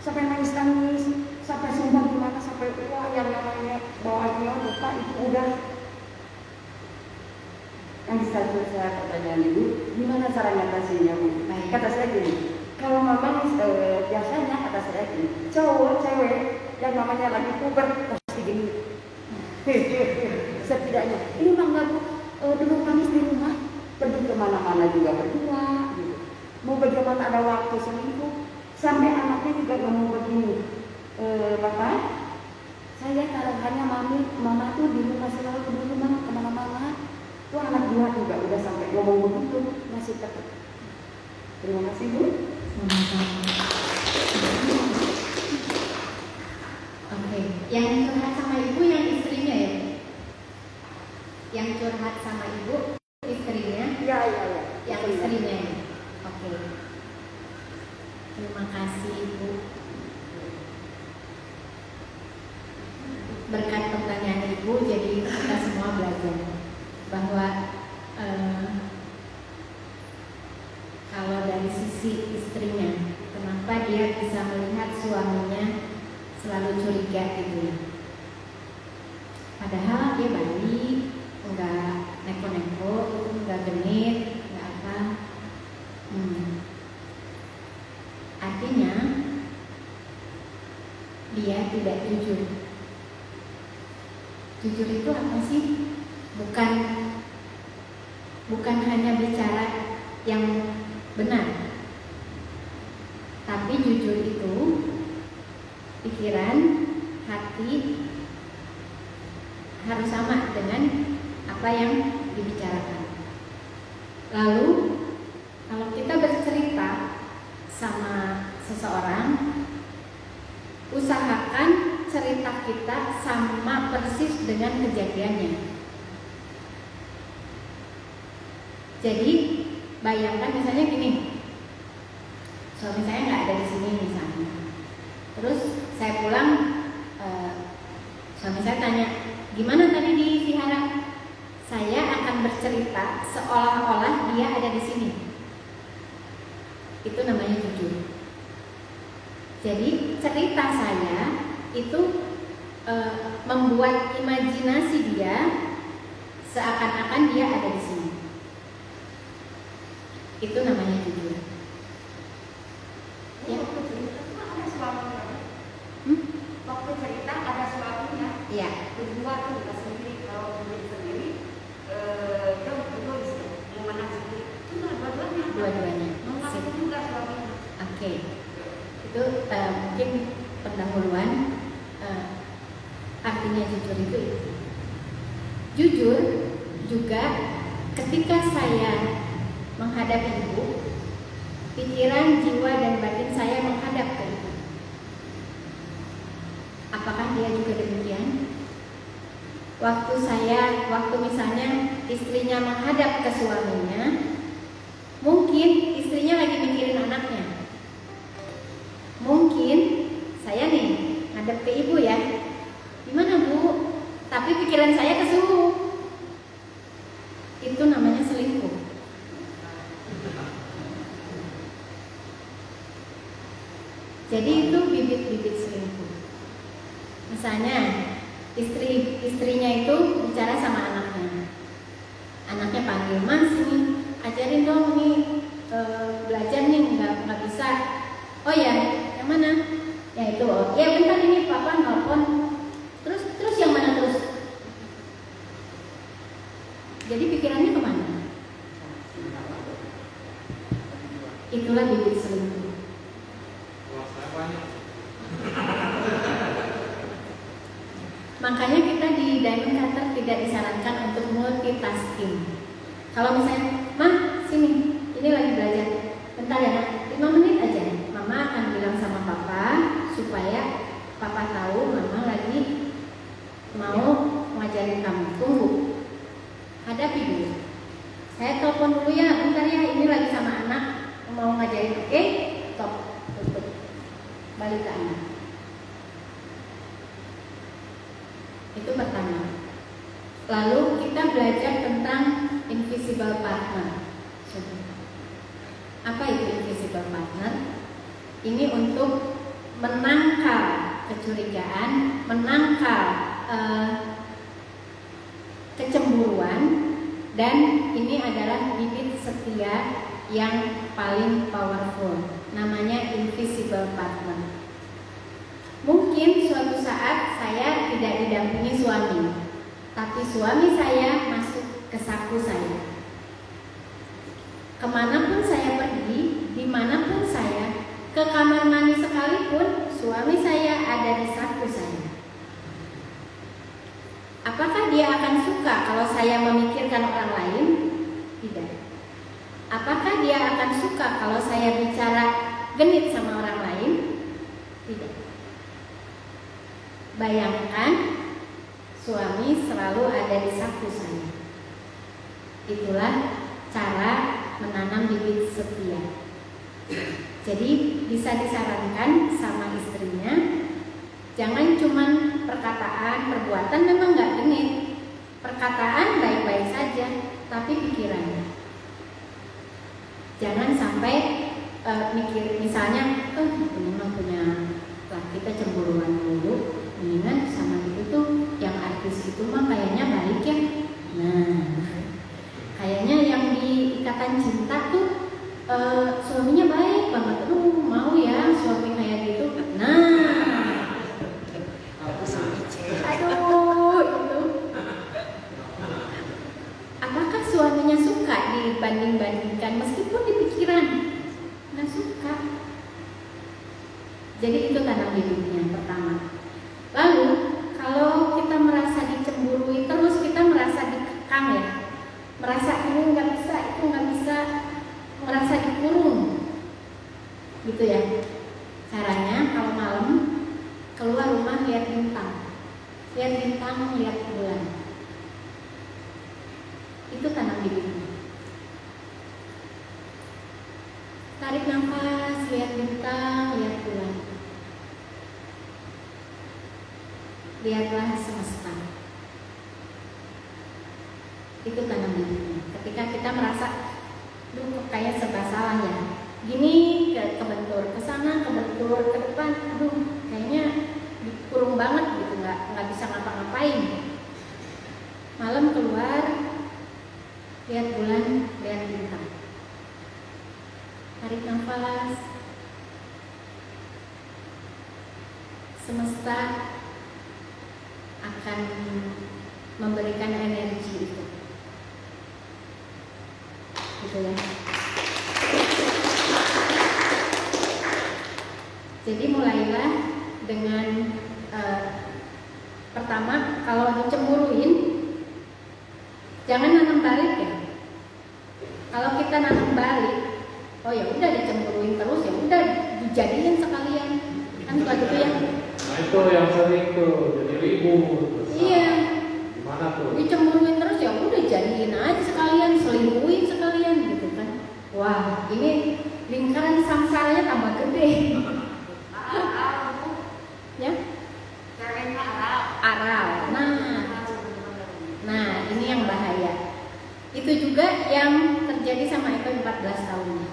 sampai nangis-nangis, sampai sumpah gimana, sampai wah yang namanya bawaannya lupa itu udah. Yang satu saya pertanyaan Ibu, gimana cara ngatasinya Bu? Kata saya gini, kalau memang biasanya kata saya gini, cowok cewek yang namanya lagi puber pasti gini. Setidaknya ini mah nggak Bu, duduk manis di rumah, pergi kemana-mana juga berdua gitu. Mau bagaimana ada waktu seminggu, sampai anaknya juga ngomong begini, Bapak, saya kalau hanya mama tuh di rumah selalu di rumah kemana-mana. Tuh anak dua juga udah sampai ngomong begitu, masih tetap. Terima kasih Bu. Oke, yang curhat sama ibu yang istrinya ya? Yang curhat sama ibu istrinya? Ya. Yang istrinya ya? Oke. Terima kasih Ibu. Berkat pertanyaan Ibu, jadi kita semua belajar bahwa kalau dari sisi istrinya, kenapa dia bisa melihat suaminya selalu curiga gitu ya? Padahal dia baik, enggak neko-neko, enggak genit, enggak apa. Artinya dia tidak jujur. Jujur itu apa sih? Bukan hanya bicara yang benar, tapi jujur itu pikiran, hati harus sama dengan apa yang dibicarakan. Lalu kalau kita bercerita sama seseorang, usahakan cerita kita sama persis dengan kejadiannya. Jadi bayangkan misalnya gini, suami saya nggak ada di sini misalnya, terus saya pulang, suami saya tanya, gimana tadi di vihara? Saya akan bercerita seolah-olah dia ada di sini. Itu namanya jujur. Jadi cerita saya itu membuat imajinasi dia seakan-akan dia ada di sini. Itu namanya jujur. Ya. Waktu cerita itu ada suaminya. Waktu cerita ada suaminya. Iya. Berdua tuh nggak sendiri. Kalau sendiri, dia berdua yang mana sendiri. Itu dua-duanya. Dua-duanya. Mengaku juga suaminya. Oke. Itu mungkin pendahuluan. Artinya jujur itu. Jujur juga ketika saya menghadap ibu, pikiran, jiwa, dan batin saya menghadap ke ibu. Apakah dia juga demikian? Waktu misalnya istrinya menghadap ke suaminya, mungkin istrinya lagi mikirin anaknya. Mungkin saya nih ngadep ke ibu ya, gimana Bu? Tapi pikiran saya ke suhu. Itu namanya selingkuh. Jadi itu bibit-bibit selingkuh. Misalnya istrinya itu bicara sama anaknya. Anaknya panggil, Mas ini ajarin dong nih belajar nih nggak bisa. Oh ya, yang mana? Ya itu. Oh, ya bentar ini papa nelfon. Terus yang mana terus? Jadi pikirannya kemana? Itulah bibit selingkuh. Makanya kita di Diamond Cutter tidak disarankan untuk multitasking. Kalau misalnya, Mah, sini, ini lagi belajar. Bentar ya, 5 menit aja. Mama akan bilang sama papa supaya papa tahu mama lagi mau ngajarin kamu. Tunggu. Hadapi dulu. Saya telepon dulu ya, bentar ya, ini lagi sama anak mau ngajarin. Oke? Stop. Tutup. Balik ke anak. Itu pertama. Lalu kita belajar tentang invisible partner. Apa itu invisible partner? Ini untuk menangkal kecurigaan, menangkal kecemburuan, dan ini adalah bibit setia yang paling powerful. Namanya invisible partner. Mungkin mungkin suatu saat saya tidak didampingi suami, tapi suami saya masuk ke saku saya. Kemanapun saya pergi, dimanapun saya, ke kamar mandi sekalipun, suami saya ada di saku saya. Apakah dia akan suka kalau saya memikirkan orang lain? Tidak. Apakah dia akan suka kalau saya bicara genit sama orang lain? Tidak. Bayangkan suami selalu ada di saku saya. Itulah cara menanam bibit setia. Jadi bisa disarankan sama istrinya, jangan cuman perkataan, perbuatan memang nggak genit. Perkataan baik-baik saja, tapi pikirannya jangan sampai mikir misalnya, memang punya lah kita cemburuan dulu, mendingan sama itu tuh yang artis itu mah kayaknya baik ya. Nah, kayaknya yang di Ikatan Cinta tuh suaminya baik banget, mau ya suami kayak gitu. Nah, aduh itu. Apakah suaminya suka dibanding-bandingkan meskipun di pikiran? Nggak suka. Jadi itu tanam bibitnya pertama. Lalu kalau kita merasa dicemburui terus, kita merasa dikekang ya, merasa ini nggak bisa, itu nggak bisa, merasa dikurung, gitu ya. Caranya kalau malam keluar rumah lihat bintang, lihat bulan. Itu tanam bibitnya. Tarik nafas, lihat bintang, lihat bulan. Lihatlah semesta. Itu tanam bibitnya. Ketika kita merasa, kok kayak serba salah ya. Gini kebentur, ke sana kebentur, ke depan, kayaknya dikurung banget gitu, nggak bisa ngapa-ngapain. Malam keluar, lihat bulan, lihat bintang. Tarik nafas. Semesta akan memberikan energi itu. Gitu ya. Jadi mulailah dengan pertama, kalau dicemburuin jangan nanam balik ya. Kalau kita nanam balik, oh ya udah dicemburuin terus, ya udah dijadiin sekalian, kan suka gitu ya. Nah itu yang sering tuh jadi ribut. Iya. Gimana tuh? Dicemburuin terus, ya udah jadiin aja sekalian, selingkuhin sekalian gitu kan. Wah, ini lingkaran samsaranya tambah gede. Ya? Aral. Nah, ini yang bahaya. Itu juga yang terjadi sama Eko 14 tahunnya.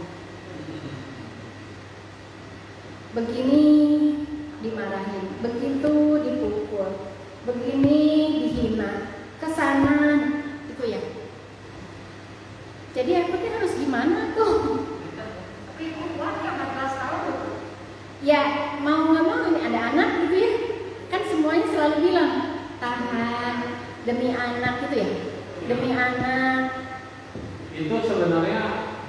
Begini dimarahin, begitu dipukul, begini dihina, kesana itu ya. Jadi aku tuh harus gimana tuh? Tapi ibu kuatnya 14 tahun. Ya mau nggak mau ini ada anak gitu ya. Kan semuanya selalu bilang tahan demi anak gitu ya. Demi anak. Itu sebenarnya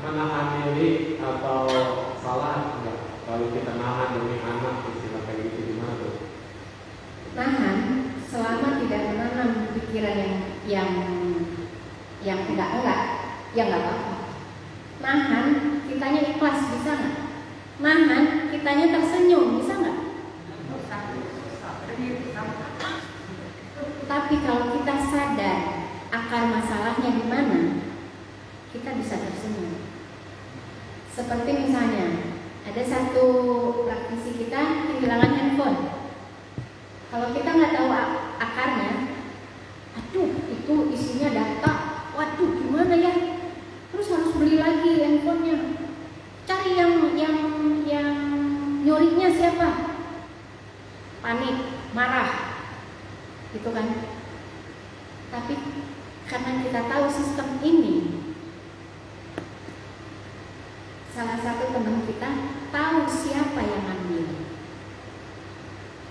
menahan diri atau salah enggak? Kalau kita nahan demi anak, istilah kayak gitu gimana tuh? Nahan selama tidak menanam pikiran yang enggak, ya enggak apa-apa. Nahan kitanya ikhlas, bisa nggak? Nahan kitanya tersenyum, bisa nggak? Tapi kalau kita sadar akar masalahnya di mana, kita bisa tersenyum. Seperti misalnya ada satu praktisi kita kehilangan handphone. Kalau kita nggak tahu akarnya, aduh itu isinya data, waduh gimana ya? Terus harus beli lagi handphonenya. Cari yang nyurinya siapa? Panik, marah, gitu kan? Tapi karena kita tahu sistem ini, salah satu teman kita tahu siapa yang ambil.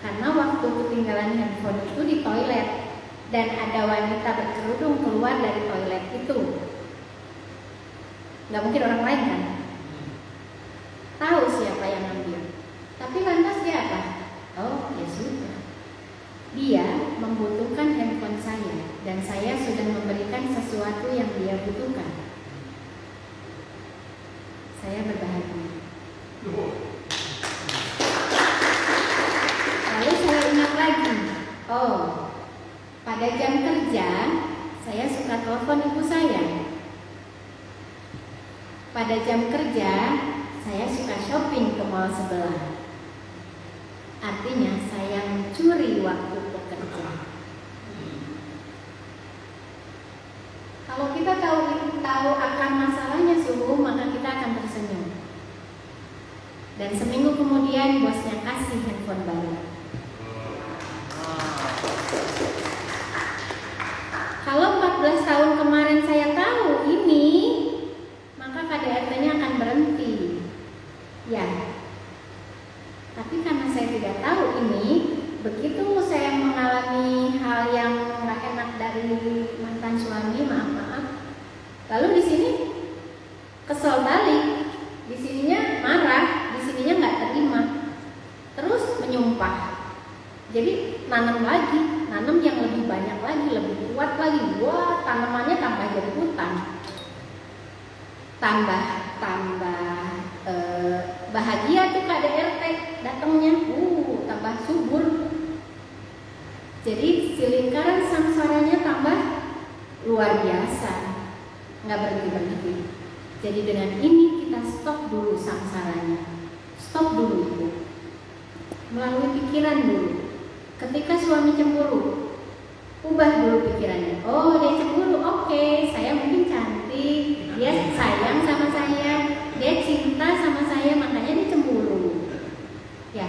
karena waktu ketinggalan handphone itu di toilet dan ada wanita berkerudung keluar dari toilet itu. Nggak mungkin orang lain kan? Tahu siapa yang ambil. Tapi lantas dia apa? Oh, ya sudah. Dia membutuhkan handphone saya dan saya sudah memberikan sesuatu yang dia butuhkan. Saya berbahagia. Lalu saya ingat lagi, oh, pada jam kerja saya suka telepon ibu saya. Pada jam kerja saya suka shopping ke mall sebelah. Artinya saya mencuri waktu bekerja. Kalau kita tahu akan masalahnya suhu, maka kita akan tersenyum. Dan seminggu kemudian bosnya kasih handphone baru. Kalau 14 tahun kemarin saya tahu ini, maka KDRT-nya akan berhenti. Ya. Tapi karena saya tidak tahu ini, begitu saya mengalami hal yang nggak enak dari mantan suami, maaf, lalu di sini kesel balik, di sininya marah, di sininya nggak terima, terus menyumpah. Jadi nanam lagi, nanam yang lebih banyak lagi, lebih kuat lagi. Wah, tanamannya tambah jadi hutan, tambah bahagia tuh KDRT datangnya, tambah subur. Jadi si lingkaran samsaranya tambah luar biasa, nggak berhenti. Jadi dengan ini kita stop dulu samsaranya, stop dulu itu melalui pikiran dulu. Ketika suami cemburu, ubah dulu pikirannya. Oh, dia cemburu, oke, saya mungkin cantik, dia sayang sama saya, dia cinta sama saya, makanya dia cemburu. Ya,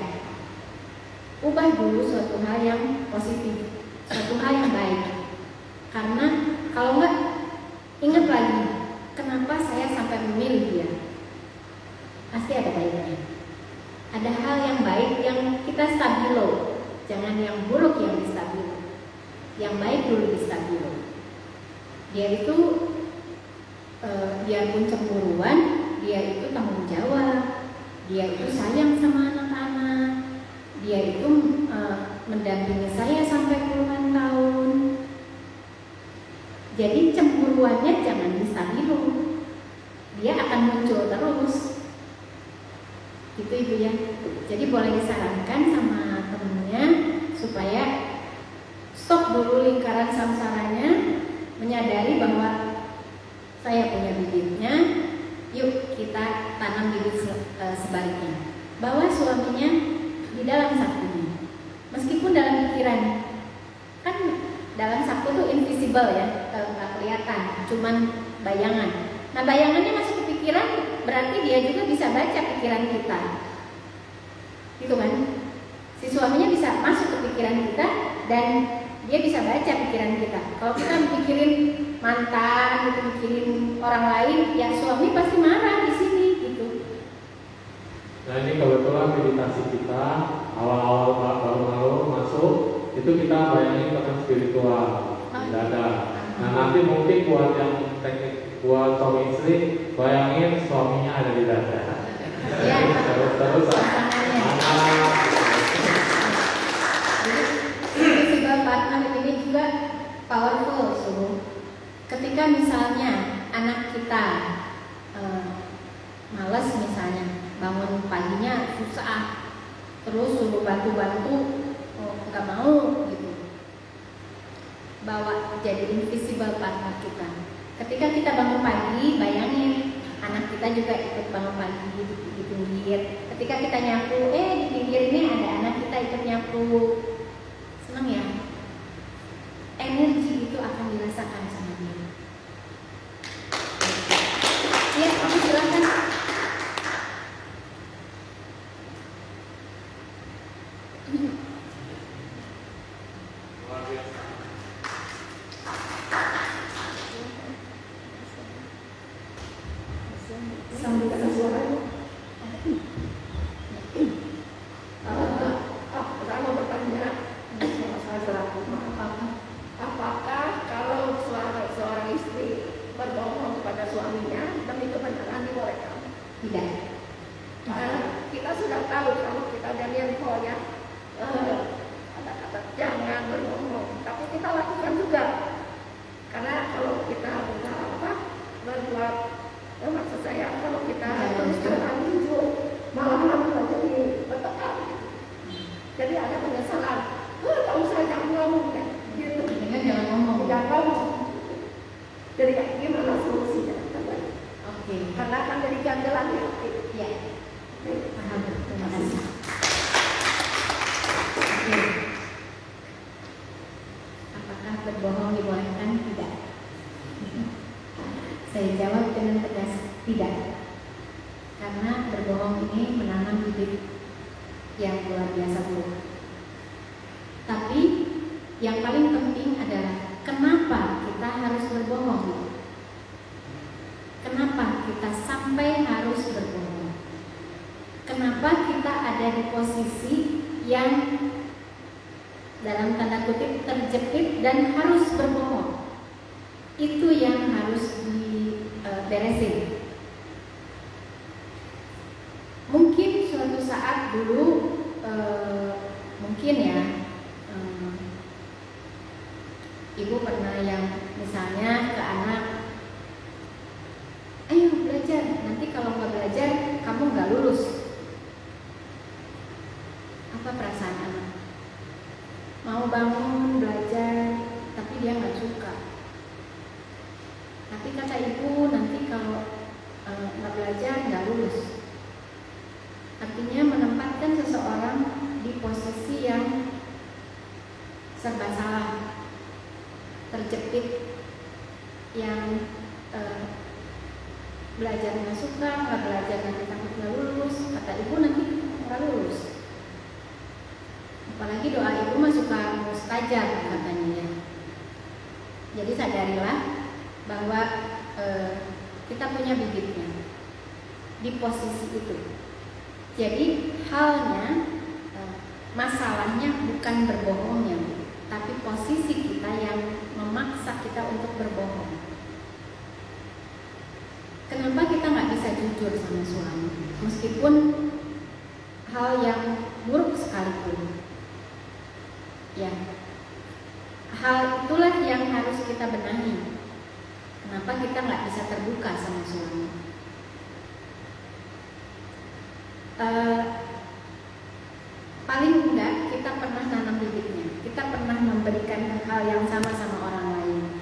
ubah dulu suatu hal yang positif, suatu hal yang baik. Karena kalau enggak, ingat lagi, kenapa saya sampai memilih dia? Pasti ada baiknya. Ada hal yang baik yang kita stabilo, jangan yang buruk yang distabilo. Yang baik dulu distabilo. Dia itu biarpun cemburuan, dia itu tanggung jawab, dia itu sayang sama anak-anak, dia itu mendampingi saya sampai puluhan tahun. Jadi cemburuannya jangan distabilo, dia akan muncul terus. Gitu Ibu ya. Jadi boleh disarankan sama temennya supaya stop dulu lingkaran samsaranya, menyadari bahwa saya punya bibitnya, yuk kita tanam bibit sebaliknya. Bawa suaminya di dalam sakunya, meskipun dalam pikiran. Kan dalam saku tuh invisible ya, nggak kelihatan, cuman bayangan. Nah bayangannya masuk ke pikiran, berarti dia juga bisa baca pikiran kita, gitu kan? Si suaminya bisa masuk ke pikiran kita dan dia bisa baca pikiran kita. Kalau kita mikirin mantan, gitu, mikirin orang lain, ya suami pasti marah di sini, gitu. Nah ini kebetulan meditasi kita awal-awal baru masuk itu kita bayangin tentang spiritual, tidak ada. Nah nanti mungkin buat yang teknik buat suami istri, bayangin suaminya ada di dada. Ya. Terus partner ini juga powerful, suruh. Ketika misalnya anak kita malas misalnya bangun paginya susah, terus suruh bantu-bantu, nggak mau gitu. Bawa jadi invisible partner kita. Ketika kita bangun pagi, bayangin anak kita juga ikut bangun pagi di pinggir. Ketika kita nyapu, di pinggir ini ada anak kita ikut nyapu. Senang ya? Energi itu akan dirasakan sama dia. Ya, kamu silakan. Sambil ke suara. Pertama mereka terus terang jujur, malam-malam aja di petekan. Jadi ada penyesalan. Tak usah jangan ngomong kan, gitu. Dengan jangan ngomong. Jangan ngomong. Jadi gimana solusinya? Oke. Karena akan jadi ganjalan hati. Ya. Paham. Terima kasih. Oke. Apakah berbohong dibolehkan? Tidak. Saya jawab dengan tegas, tidak. Karena berbohong ini menanam bibit yang luar biasa buruk. Tapi yang paling penting adalah kenapa kita harus berbohong? Kenapa kita sampai harus berbohong? Kenapa kita ada di posisi yang dalam tanda kutip terjepit dan harus berbohong? Itu yang harus diberesin. Mungkin suatu saat dulu, mungkin ya, ibu pernah yang misalnya ke anak, ayo belajar, nanti kalau nggak belajar kamu nggak lulus. Apa perasaan anak? Mau bangun belajar, tapi dia nggak suka. Tapi kata ibu, nanti kalau nggak belajar nggak lulus. Artinya menempatkan seseorang di posisi yang serba salah, terjepit, yang belajar nggak suka, nggak belajar nanti takut nggak lulus. Kata ibu nanti nggak lulus. Apalagi doa ibu mah suka mustajab katanya ya. Jadi sadarilah bahwa kita punya bibitnya di posisi itu. Jadi halnya, masalahnya bukan berbohongnya, tapi posisi kita yang memaksa kita untuk berbohong. Kenapa kita nggak bisa jujur sama suami, meskipun hal yang buruk sekalipun? Ya, hal itulah yang harus kita benahi. Kenapa kita nggak bisa terbuka sama suami? Paling enggak kita pernah nanam bibitnya, kita pernah memberikan hal yang sama orang lain.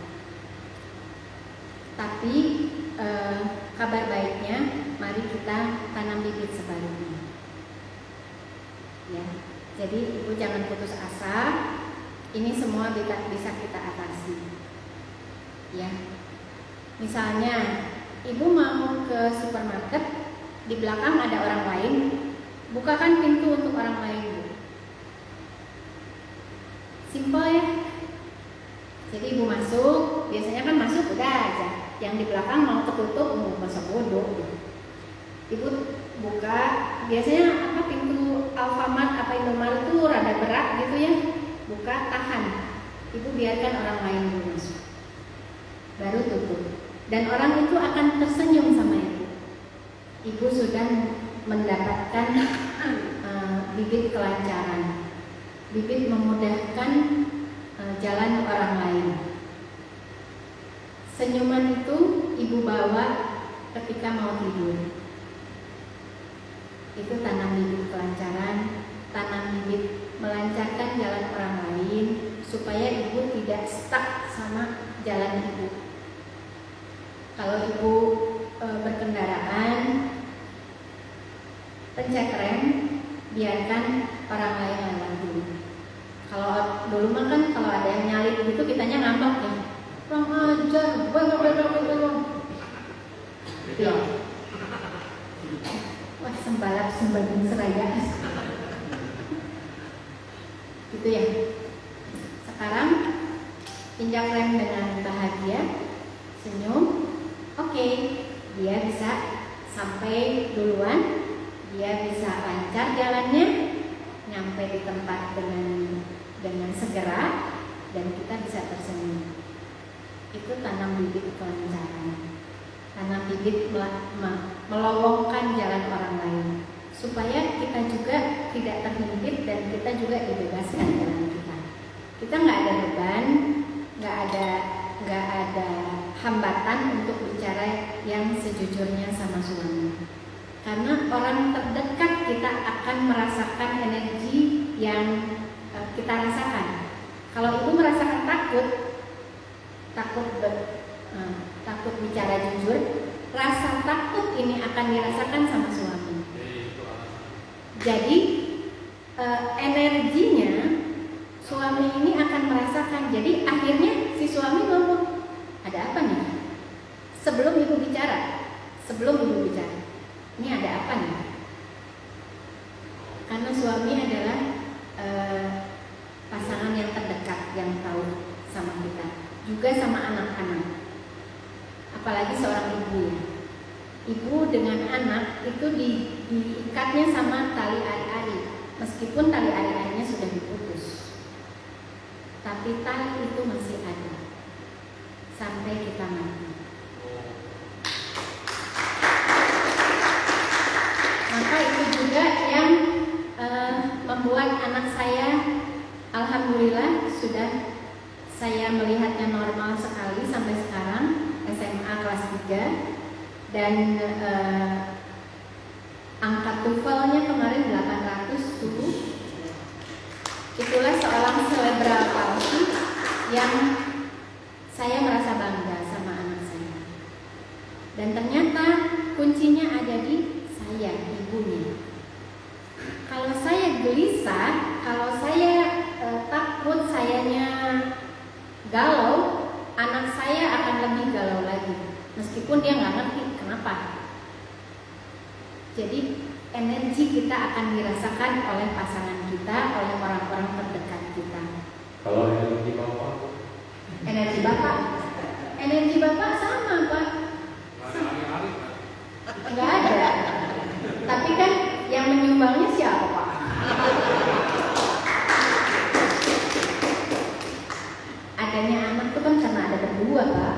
Tapi kabar baiknya, mari kita tanam bibit sebaliknya. Ya, jadi ibu jangan putus asa. Ini semua bisa kita atasi. Ya, misalnya ibu mau ke supermarket. Di belakang ada orang lain, bukakan pintu untuk orang lain. Simpel ya. Jadi ibu masuk, biasanya kan masuk udah aja. Yang di belakang mau ketutup, mau basah bodoh. Ibu buka, biasanya apa pintu Alfamart apa Indomaret itu rada berat gitu ya. Buka, tahan. Ibu biarkan orang lain dulu masuk. Baru tutup. Dan orang itu akan tersenyum sama ibu. Ibu sudah mendapatkan bibit kelancaran, bibit memudahkan jalan orang lain. Senyuman itu ibu bawa ketika mau tidur. Itu tanam bibit kelancaran, tanam bibit melancarkan jalan orang lain, supaya ibu tidak stuck sama jalan ibu. Kalau ibu berkendaraan, pencet rem, biarkan orang lain lewat dulu. Kalau dulu mah kan kalau ada yang nyalip gitu kitanya ngambek ya, kurang ajar, belum. Iya. Wah, sembalap sembadung seraya. Gitu ya. Sekarang injak rem dengan bahagia, senyum. Oke, dia bisa sampai duluan, dia bisa lancar jalannya, nyampe di tempat dengan segera, dan kita bisa tersenyum. Itu tanam bibit kelancaran, tanam bibit melowongkan jalan orang lain, supaya kita juga tidak terhimpit dan kita juga dibebaskan jalan kita. Kita nggak ada beban, nggak ada hambatan untuk bicara yang sejujurnya sama suami. Karena orang terdekat kita akan merasakan energi yang kita rasakan. Kalau ibu merasakan takut bicara jujur, rasa takut ini akan dirasakan sama suami. Jadi energinya suami ini akan merasakan. Jadi akhirnya si suami ngomong, ada apa nih? Sebelum ibu bicara, ini ada apa nih? Karena suami adalah pasangan yang terdekat, yang tahu sama kita, juga sama anak-anak. Apalagi seorang ibu ya. Ibu dengan anak itu diikatnya sama tali ari-ari. Meskipun tali ari-arinya sudah diputus, tapi tali itu masih ada sampai kita mati. Maka itu juga yang membuat anak saya, alhamdulillah sudah saya melihatnya normal sekali sampai sekarang, SMA kelas 3. Dan angka TOEFL-nya kemarin 800 Itulah seorang selebral palsi yang saya merasa bangga sama anak saya. Dan ternyata kuncinya ada di saya, ibunya. Kalau saya gelisah, kalau saya takut, sayanya galau, anak saya akan lebih galau lagi. Meskipun dia nggak ngerti kenapa. Jadi energi kita akan dirasakan oleh pasangan kita, oleh orang-orang terdekat kita. Kalau energi bapak? Energi bapak sama Pak. Nggak ada. Tapi kan yang menyumbangnya siapa Pak? Adanya anak itu kan karena ada berdua Pak.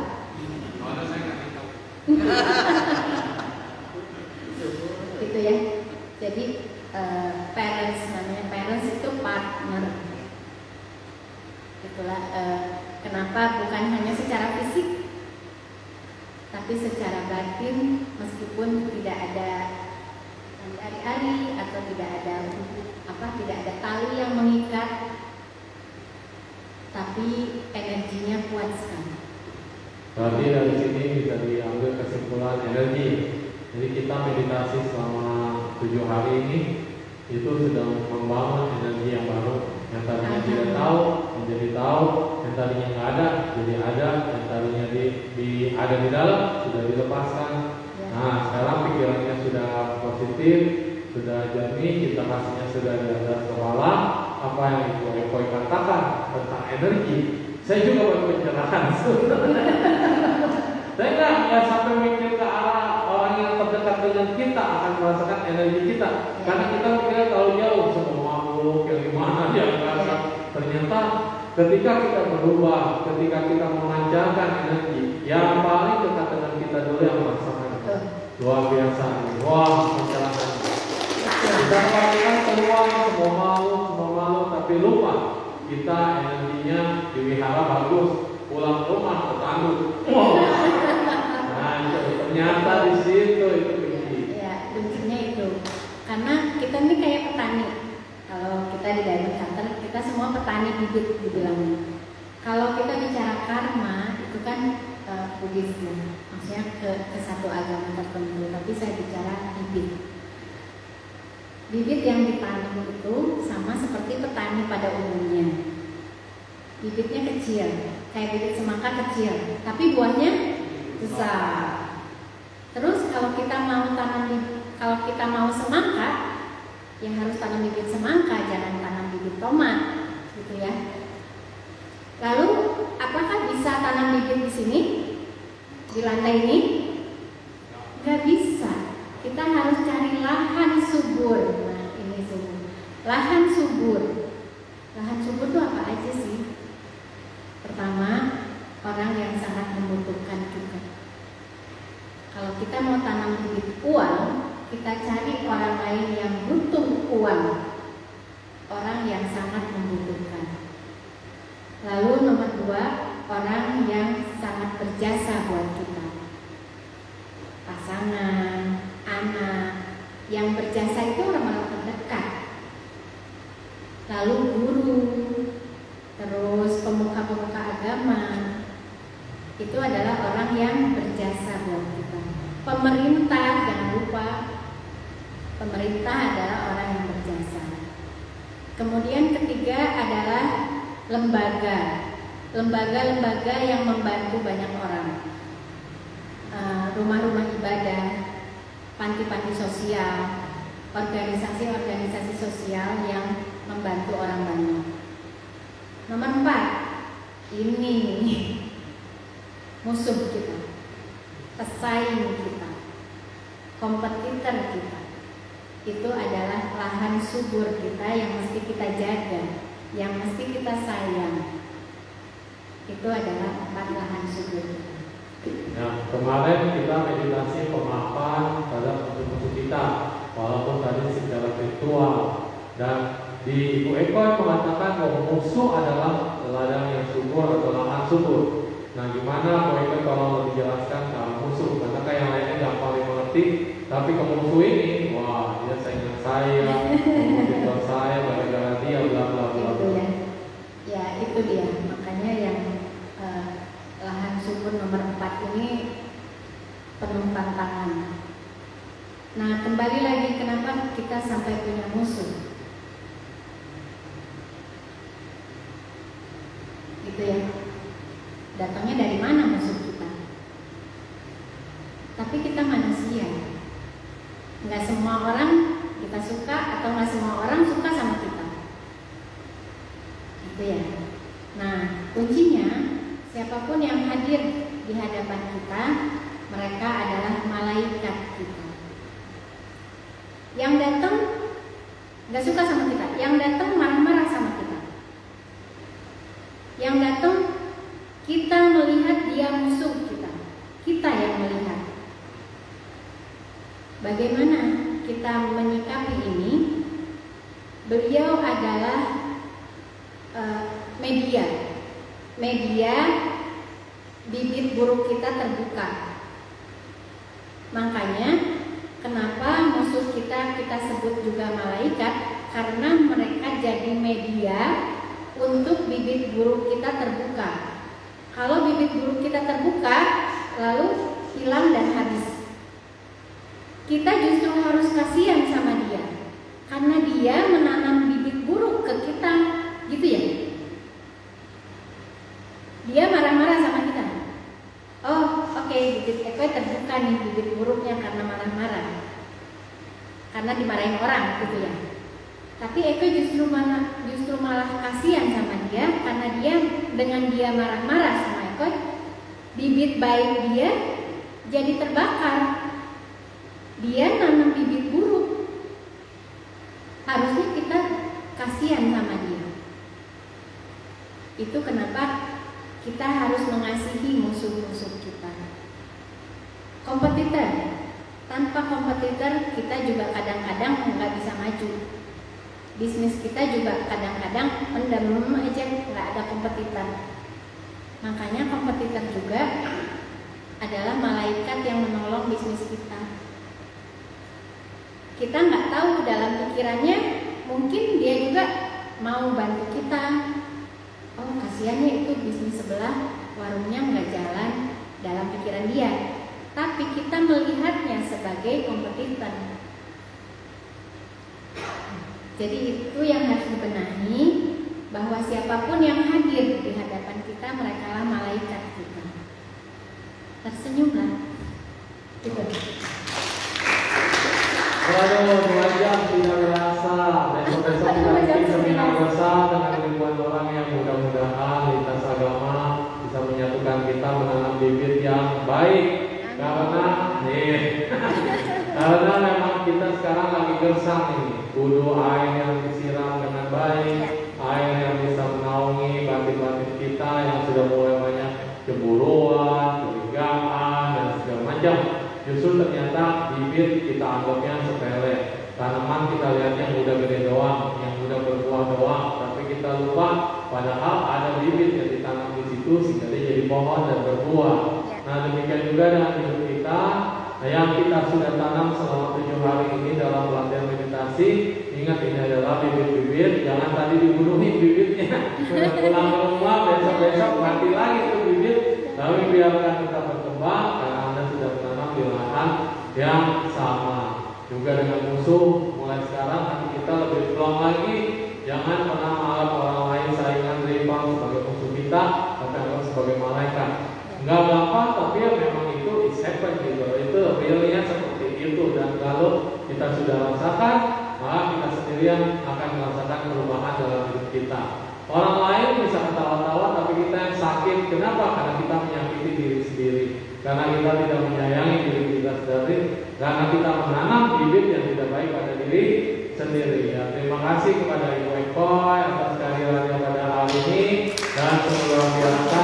Gitu ya. Jadi parents, namanya parents itu partner. Itulah kenapa bukan hanya secara fisik, tapi secara batin, meskipun tidak ada ari-ari atau tidak ada tali yang mengikat, tapi energinya kuat sekali. Berarti dari sini bisa diambil kesimpulan energi. Jadi kita meditasi selama 7 hari ini itu sedang membangun energi yang baru. Yang tadinya tidak tahu menjadi tahu, yang tadinya nggak ada jadi ada, yang tadinya ada di dalam sudah dilepaskan. Nah sekarang pikirannya sudah positif, sudah jernih, kita kasihnya sudah di atas kepala. Apa yang Ibu Eko katakan tentang energi, saya juga buat pencerahan. Saya nggak sampai mikir ke arah orang yang terdekat dengan kita akan merasakan energi kita, karena kita mikirnya terlalu jauh, semua makhluk yang gimana dia merasa. Ternyata ketika kita berubah, ketika kita memancarkan energi, yang paling dekat dengan kita dulu yang merasakan. Luar biasa, wah pencerahan. Kita pastikan keluar semua malu, tapi lupa kita energinya diwihara bagus, pulang rumah tertanduk. Nah itu ternyata di situ itu kunci. Ya kuncinya itu, karena kita ini kayak petani. Kalau kita di Diamond Hunter, kita semua petani bibit dibilangnya. Kalau kita bicara karma itu kan Buddhis ya, maksudnya ke satu agama tertentu. Tapi saya bicara bibit. Bibit yang ditanam itu sama seperti petani pada umumnya. Bibitnya kecil, kayak bibit semangka kecil, tapi buahnya besar. Terus kalau kita mau semangka, ya harus tanam bibit semangka, jangan tanam bibit tomat, gitu ya. Lalu apakah bisa tanam bibit di sini, di lantai ini? Nggak bisa. Kita harus cari lahan subur. Nah, ini subur. Lahan subur. Lahan subur itu apa aja sih? Pertama, orang yang sangat membutuhkan juga. Kalau kita mau tanam bibit uang, kita cari orang lain yang butuh uang. Orang yang sangat membutuhkan. Lalu nomor 2, orang yang sangat berjasa buat kita. Pasangan, anak, yang berjasa itu orang-orang terdekat. Lalu guru, terus pemuka-pemuka agama, itu adalah orang yang berjasa buat kita. Pemerintah, jangan lupa, pemerintah adalah orang yang berjasa. Kemudian ketiga adalah lembaga-lembaga yang membantu banyak orang. Rumah-rumah ibadah, panti-panti sosial, organisasi-organisasi sosial yang membantu orang banyak. Nomor 4, ini musuh kita, pesaing kita, kompetitor kita. Itu adalah lahan subur kita yang mesti kita jaga, yang mesti kita sayang. Itu adalah 4 lahan subur kita. Nah, kemarin kita meditasi pemahaman terhadap musuh-musuh kita, walaupun tadi secara virtual. Dan di Ibu Eko mengatakan bahwa musuh adalah ladang yang subur atau lahan subur. Nah, gimana Bu Eko kalau dijelaskan soal musuh? Karena yang lainnya yang paling mengerti, tapi ke musuh ini, wah, dia saingan saya, kompetitor saya, gara-gara dia, bla bla bla. Itu ya, ya itu dia. Makanya yang lahan subur nomor 4 ini penuh tantangan. Nah, kembali lagi kenapa kita sampai punya musuh? Gitu ya. Datangnya dari mana musuh kita? Tapi kita manusia. Nggak semua orang kita suka atau nggak semua orang suka sama kita. Gitu ya. Nah, kuncinya siapapun yang hadir di hadapan kita, mereka adalah malaikat kita. Yang datang nggak suka sama kita, yang datang marah-marah sama kita. Yang datang kita melihat dia musuh kita yang melihat. Bagaimana kita menyikapi ini? Beliau adalah media bibit buruk kita terbuka. Makanya kenapa musuh kita sebut juga malaikat, karena mereka jadi media untuk bibit buruk kita terbuka. Kalau bibit buruk kita terbuka, lalu hilang dan habis. Kita justru harus kasihan sama dia, karena dia menanam bibit buruk ke kita, gitu ya. Dia marah-marah sama kita. Oh, oke, bibit Eko terbuka nih bibit buruknya karena marah-marah, karena dimarahin orang, gitu ya. Tapi Eko justru malah kasihan sama dia, karena dia dengan dia marah-marah sama Eko, bibit baik dia jadi terbakar. Dia nanam bibit buruk. Harusnya kita kasihan sama dia. Itu kenapa kita harus mengasihi musuh-musuh kita. Kompetitor, tanpa kompetitor kita juga kadang-kadang nggak bisa maju. Bisnis kita juga kadang-kadang pendem aja, nggak ada kompetitor. Makanya kompetitor juga adalah malaikat yang menolong bisnis kita. Kita nggak tahu dalam pikirannya, mungkin dia juga mau bantu kita. Oh, kasihannya itu bisnis sebelah warungnya nggak jalan dalam pikiran dia. Tapi kita melihatnya sebagai kompetitor. Jadi itu yang harus dibenahi, bahwa siapapun yang hadir di hadapan kita, merekalah malaikat kita. Tersenyumlah. Gitu. Waduh, 2 jam tidak berasa. Besok kita bikin seminar besar dengan ribuan orang yang mudah-mudahan lintas agama bisa menyatukan kita menanam bibit yang baik. Karena memang kita sekarang lagi gersang ini. Butuh air yang disiram dengan baik, air yang bisa menaungi batin-batin kita yang sudah mulai banyak cemburuan, curigaan, dan segala macam. Justru ternyata bibit kita anggapnya sepele. Tanaman kita lihatnya yang udah gede doang, yang udah berbuah doang, tapi kita lupa padahal ada bibit yang ditanam di situ sehingga dia jadi pohon dan berbuah. Nah, demikian juga dengan hidup kita yang kita sudah tanam selama 7 hari ini dalam latihan meditasi. Ingat, ini adalah bibit-bibit, jangan tadi dibunuhin bibitnya. Pulang ke rumah besok-besok mati lagi tuh bibit. Tapi biarkan kita berkembang karena Anda sudah tanam di lahan yang sama. Juga dengan musuh, mulai sekarang hati kita lebih plong lagi. Jangan pernah menganggap orang lain saingan rival sebagai musuh kita, tapi anggap sebagai malaikat. Enggak gampang, tapi ya memang itu is happen gitu. Itu realnya seperti itu. Dan kalau kita sudah rasakan, maka kita sendirian akan merasakan perubahan dalam hidup kita. Orang lain bisa ketawa-tawa, tapi kita yang sakit. Kenapa? Karena kita menyakiti diri sendiri. Karena kita tidak menyayangi diri kita sendiri. Karena kita menanam bibit yang tidak baik pada diri sendiri. Ya, terima kasih kepada Ibu Ekoy atas kehadirannya pada hari ini dan luar biasa.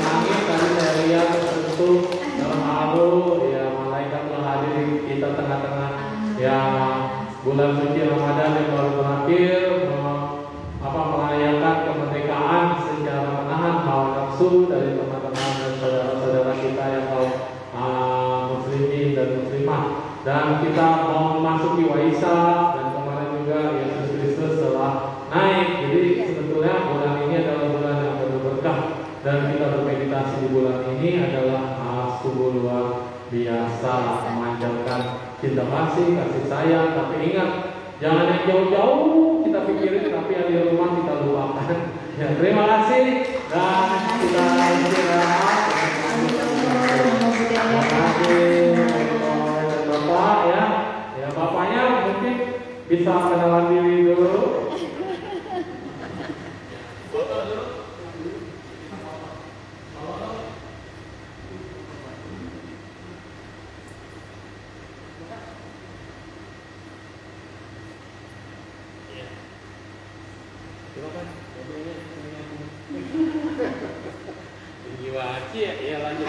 Nangis tadi saya lihat tersentuh dalam haru. Ya, malaikat telah hadir di kita tengah-tengah. Ya, bulan suci Ramadan yang baru berakhir, merayakan kemerdekaan secara menahan hawa nafsu dari teman-teman dan saudara-saudara kita yang kaum muslimin dan muslimah. Dan kita mau memasuki Waisak, dan kemarin juga Yesus Kristus telah naik. Jadi sebetulnya bulan ini adalah bulan yang penuh berkah, dan kita bermeditasi di bulan ini adalah sungguh luar biasa, memanjatkan cinta kasih sayang. Tapi ingat, jangan yang jauh-jauh kita pikirin, tapi yang di rumah kita lupakan. Ya, terima kasih dan kita istirahat. Terima kasih Bapak ya. Ya, bapaknya mungkin bisa kenalan diri dulu. Jiwa aja ya, lanjut.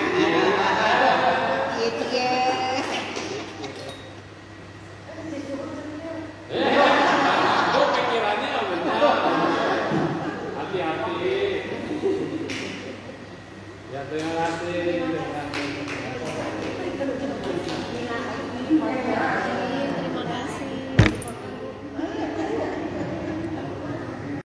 Pikirannya benar. Hati-hati. Ya, terima kasih.